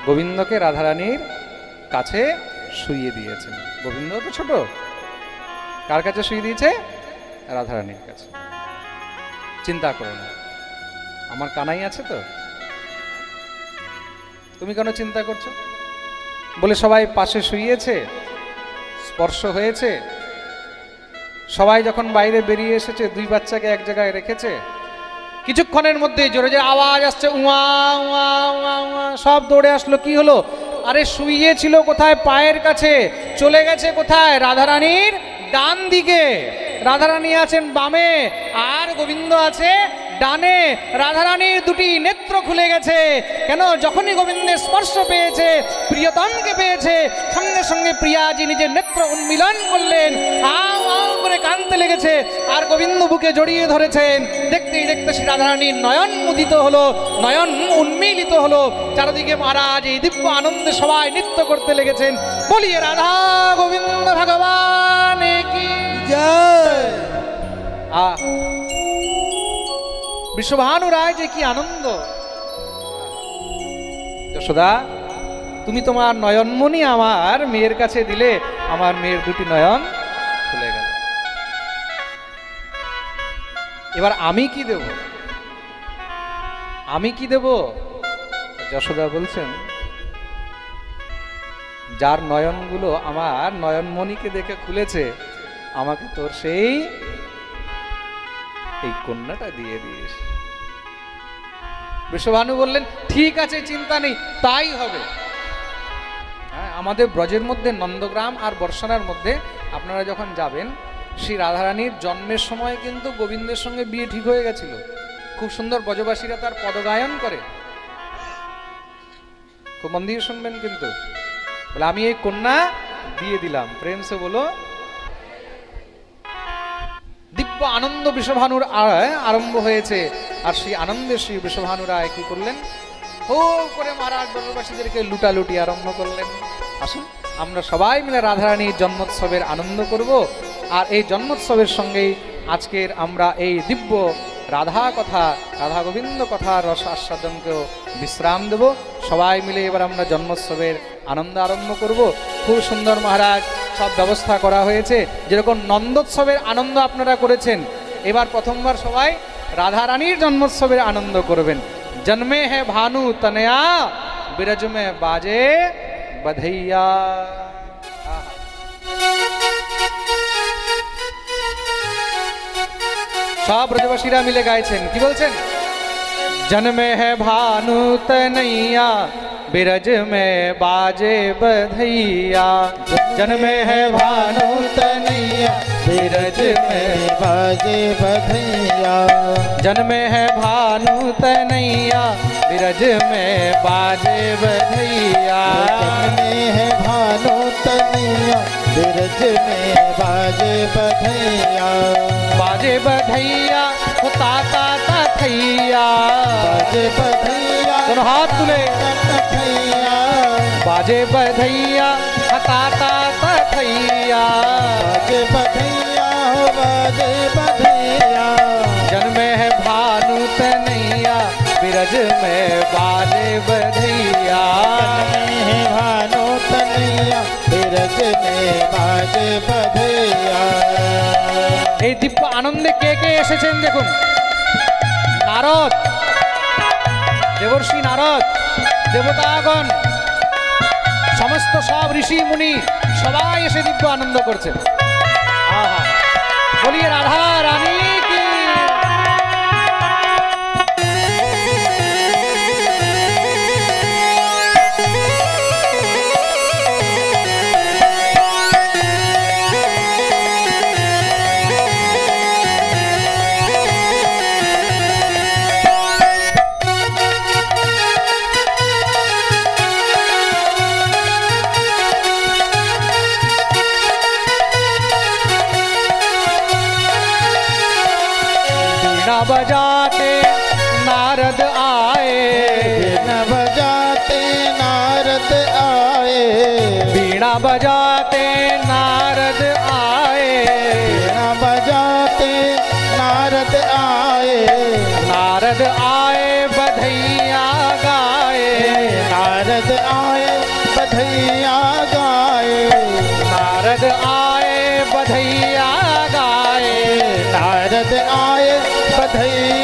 গোবিন্দকে রাধারানীর কাছে শুইয়ে দিয়েছেন। গোবিন্দ তো ছোট, কার কাছে শুইয়ে দিয়েছে? রাধারানীর কাছে। চিন্তা করো না, আমার কানাই আছে তো। তুমি কেন চিন্তা করছো? বলে সবাই পাশে শুইয়েছে, স্পর্শ হয়েছে, সবাই যখন বাইরে বেরিয়ে এসেছে, দুই বাচ্চাকে এক জায়গায় রেখেছে, কিছুক্ষণের মধ্যে জোরে জোরে আওয়াজ আসছে, উয়া উয়া উয়া উয়া, সব দৌড়ে আসলো। কি হলো? আরে শুইয়েছিল কোথায়? পায়ের কাছে। চলে গেছে কোথায়? রাধারানীর ডান দিকে। রাধারানী আছেন বামে, আর গোবিন্দ আছে ডানে। রাধারানীর দুটি নেত্র খুলে গেছে। কেন? যখনই গোবিন্দের স্পর্শ পেয়েছে, প্রিয়তমকে পেয়েছে, সঙ্গে সঙ্গে প্রিয়াজি নিজের নেত্র উন্মিলন করলেন, আও আও করে কাঁদতে লেগেছে, আর গোবিন্দ বুকে জড়িয়ে ধরেছেন। দেখতেই দেখতে শ্রী রাধারানীর নয়ন মুদিত হলো, নয়ন উন্মিলিত হলো। চারদিকে মহারাজ এই দিব্য আনন্দে সবাই নৃত্য করতে লেগেছেন। বলিয়ে রাধা গোবিন্দ ভগবান কি জয়। বিশ্বভানু রায় যে কি আনন্দ! যশোদা, তুমি তোমার নয়নমণি আমার মেয়ের কাছে দিলে, আমার মেয়ের দুটি নয়ন খুলে গেল। এবার আমি কি দেব? আমি কি দেব? যশোদা বলছেন, যার নয়নগুলো আমার নয়নমণিকে দেখে খুলেছে, আমাকে তোর সেই এই কন্যাটা দিয়ে দিস। বিশ্বভানু বললেন, ঠিক আছে, চিন্তা নেই, তাই হবে। হ্যাঁ, আমাদের ব্রজের মধ্যে নন্দগ্রাম আর বর্ষানার মধ্যে আপনারা যখন যাবেন, শ্রী রাধারানীর জন্মের সময় কিন্তু গোবিন্দের সঙ্গে বিয়ে ঠিক হয়ে গেছিল। খুব সুন্দর ব্রজবাসীরা তার পদগায়ন করে। খুব মন দিয়ে শুনবেন কিন্তু। বলে, আমি এই কন্যা দিয়ে দিলাম। প্রেম সে বলো। দিব্য আনন্দ বৃষভানুর আরম্ভ হয়েছে। আর সেই আনন্দে শ্রী বৃষভানু রায় কি করলেন? হো করে মহারাজ ব্রজবাসীদেরকে লুটালুটি আরম্ভ করলেন। আসুন আমরা সবাই মিলে রাধারানীর জন্মোৎসবের আনন্দ করব। আর এই জন্মোৎসবের সঙ্গেই আজকের আমরা এই দিব্য রাধা কথা, রাধা গোবিন্দ কথা রস আস্বাদনকেও বিশ্রাম দেব। সবাই মিলে এবার আমরা জন্মোৎসবের আনন্দ আরম্ভ করব। খুব সুন্দর মহারাজ সব ব্যবস্থা করা হয়েছে। যেরকম নন্দোৎসবের আনন্দ আপনারা করেছেন, এবার প্রথমবার সবাই রাধারানীর জন্মোৎসবের আনন্দ করবেন। জন্মে হে ভানু তনয়া, বিরজ মে বাজে বধৈয়া। সব ব্রজবাসীরা মিলে গাইছেন। কি বলছেন? জন্মে হে ভানু তনৈয়া, बिरज में बाजे बधैया। जन्मे है भानु तनैया, बिरज में बाजे बधैया। जन्मे है भानु तनैया, बिरज में बाजे बधैया। जन्मे है भानु तनैया, बिरज में बाजे बधैया। बाजे बधैया होता ता थैया, बाजे बधैया दोनों हाथ तुले। बाजे बधैया हता ता थैया, बाजे बधैया हो बाजे बधैया। जन्मे है भानु तनैया, बिरज में बाजे बधैया। जन्मे है भानु तनैया, बिरज में बाजे बधैया। এই দিব্য আনন্দে কে কে এসেছেন দেখুন। নারদ, দেবর্ষি নারদ, দেবতাগণ, সমস্ত সব ঋষি মুনি সবাই এসে দিব্য আনন্দ করছেন। আহা, বলিয়ে রাধা রানী কি। बजाते नारद आए, बीना बजाते नारद आए। बीना बजाते नारद आए, बीना बजाते नारद आए। नारद आए बधैया गाए, नारद आए बधैया गाए। नारद आए बधैया गाए, नारद आए बधैया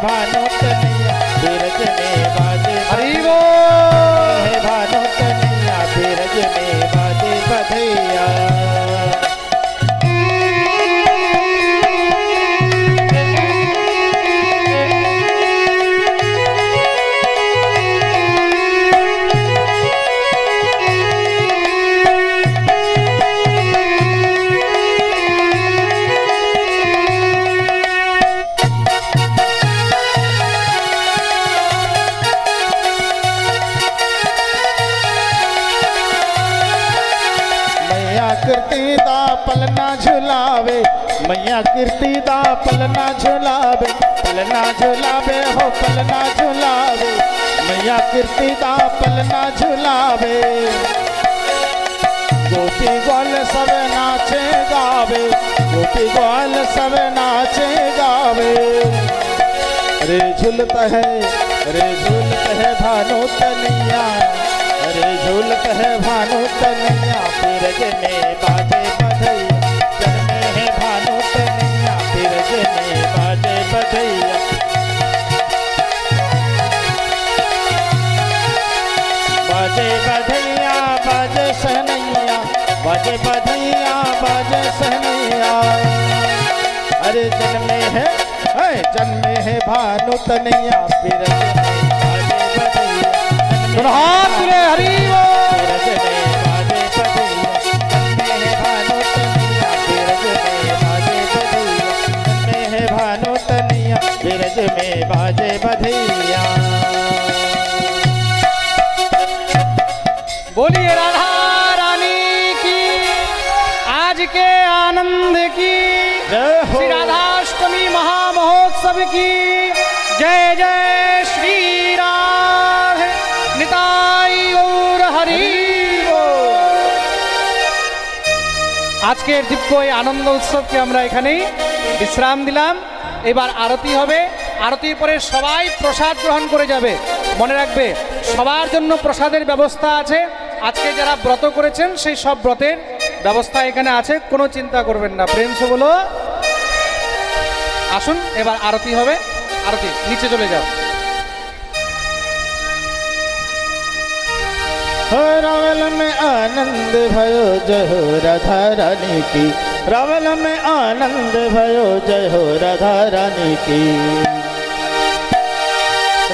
भानु तनैया बिरज में बाजे हरि बोल। है भानु तनैया बिरज में बाजे बधैया। कीर्ति दा पलना झुलावे मैया कीर्ति दा पलना झुलावे पलना झुलावे हो पलना झुलावे मैया कीर्ति दा पलना झुलावे। गोपी ग्वाल सब नाचे गावे गोपी ग्वाल सब नाचे गावे। रे झूलत है भानु तनैया अरे झूलत है भानु तनैया बिरज में बाजे बधैया। जन्मे है भानु तनैया बिरज में बाजे बधैया। बाजे बधैया बाजे सहनैया बाजे बधैया बाजे सहनैया। अरे जन्मे है भानु तनैया बिरज में बाजे बधैया। हाथ तुले हरि बोल। बिरज में बाजे बधैया जन्मे है भानु तनैया बिरज में बाजे बधैया। जन्मे है भानु तनैया बिरज में बाजे बधैया। बोलिए राधा रानी की, आज के आनंद की, जय हो। श्री राधाष्टमी महामहोत्सव की जय जय श्री राधे निताई गौर हरि बोल। আজকের দিব্য এই আনন্দ উৎসবকে আমরা এখানেই বিশ্রাম দিলাম। এবার আরতি হবে, আরতির পরে সবাই প্রসাদ গ্রহণ করে যাবে। মনে রাখবে সবার জন্য প্রসাদের ব্যবস্থা আছে। আজকে যারা ব্রত করেছেন সেই সব ব্রতের ব্যবস্থা এখানে আছে, কোনো চিন্তা করবেন না। প্রেম সে বলো। আসুন এবার আরতি হবে, আরতি নিচে চলে যাও। रावल में आनंद भयो जय हो राधा रानी की। रावल में आनंद भयो जय हो राधा रानी की।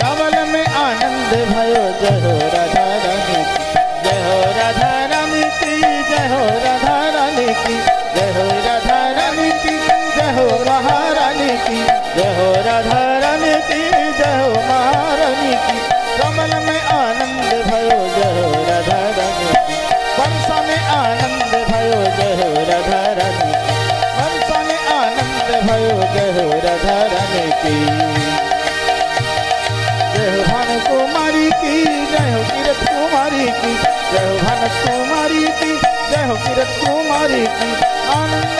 रावल में आनंद भयो जय हो राधा रानी की। जय हो राधा रानी की जय हो राधा रानी की। जय हो राधा रानी की जय हो महारानी की। जय हो राधा रानी की जय हो महारानी की। रावल में आनंद भयो जय हो राधा रानी की। वर्षा में आनंद भयो जय हो राधा रानी की। वर्षा में आनंद भयो जय हो राधा रानी की। जय हो भानु कुमारी की जय हो किरत कुमारी की। जय हो भानु कुमारी की जय हो किरत कुमारी की। आनंद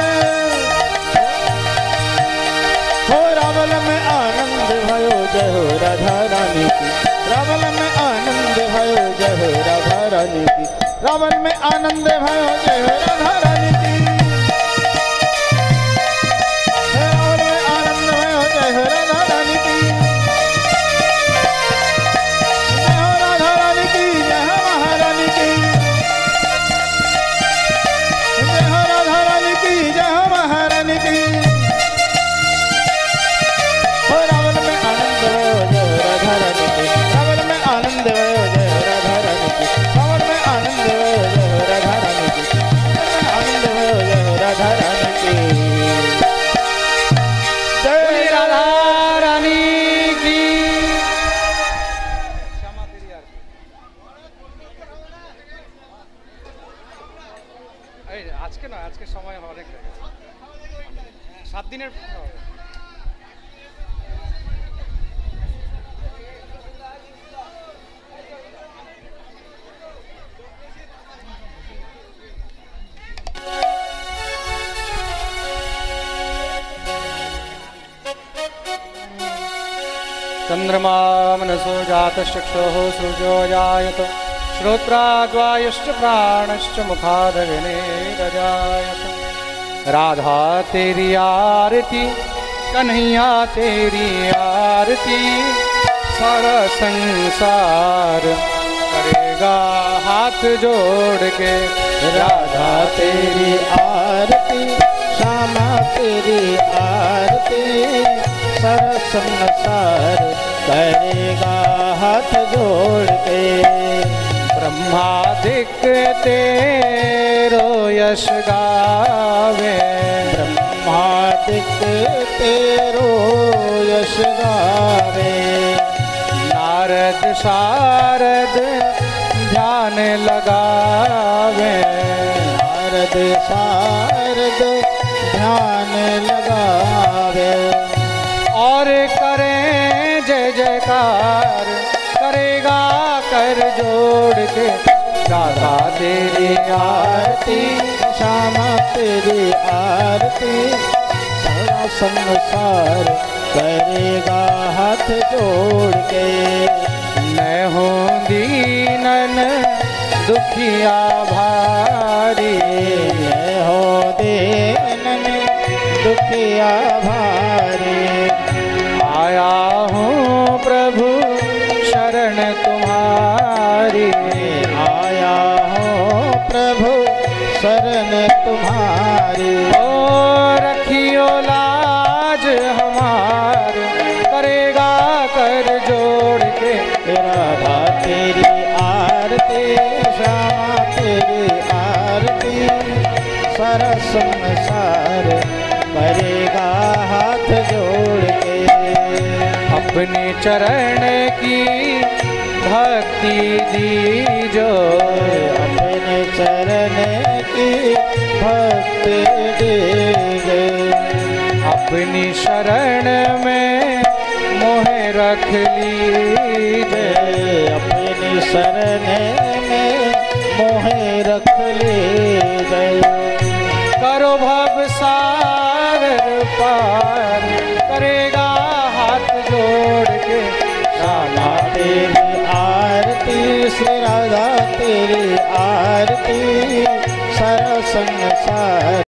हो रावल में आनंद भयो जय हो राधा रानी की। रावल में आनंद भयो जय हो राधा रानी की। रावल में आनंद भयो जय हो राधा रानी की। रावल में आनंद भयो जय हो राधा रानी की। जय हो राधा रानी की जय हो महारानी की। जय हो राधा रानी की जय हो महारानी की। हो रावल में आनंद भयो जय हो राधा रानी की। रावल में आनंद भयो जय हो राधा रानी की। रावल में आनंद भयो जय हो राधा रानी की। आनंद भयो जय हो राधा रानी की। जय बोलिए राधा रानी की। আজকে না, আজকে সময় অনেক হয়ে গেছে, 7 দিনের হবে। चंद्रमा मनसो जातश्चक्षुः सूर्यो जायत श्रोत्राद्वायुश्च प्राणश्च मुखादग्निरजायत। राधा तेरी आरती कन्हैया तेरी आरती सारा संसार करेगा हाथ जोड़ के। राधा तेरी आरती, श्यामा तेरी आरती, सारा संसार करेगा हाथ जोड़ के। ब्रह्मादिक तेरो यश गावे, ब्रह्मादिक तेरो यश गावे। नारद शारद ध्यान लगावे, नारद शारद ध्यान लगावे। और करें जय जयकार करेगा कर जोड़ के। राधा तेरी आरती, श्यामा तेरी आरती, सारा संसार करेगा हाथ जोड़ के। मैं हूँ दीनन दुखिया भारी, मैं हो दीनन दुखिया भारी। आया हूँ प्रभु शरण तुम्हारी, आया हूँ प्रभु शरण तुम्हारी। ओ रखियो लाज हमार करेगा कर जोड़ के। राधा तेरी आरती, श्यामा तेरी आरती, सारा संसार करेगा हाथ जोड़ के। अपने चरण की भक्ति दीजो, अपने चरण की भक्ति दीजे। अपनी शरण में मोहे रख लीजे, अपनी शरण में मोहे रख लीजे। करो भव सागर पार करेगा हाथ जोड़ के। राधा तेरी आरती, श्री राधा तेरी आरती, सारा संसार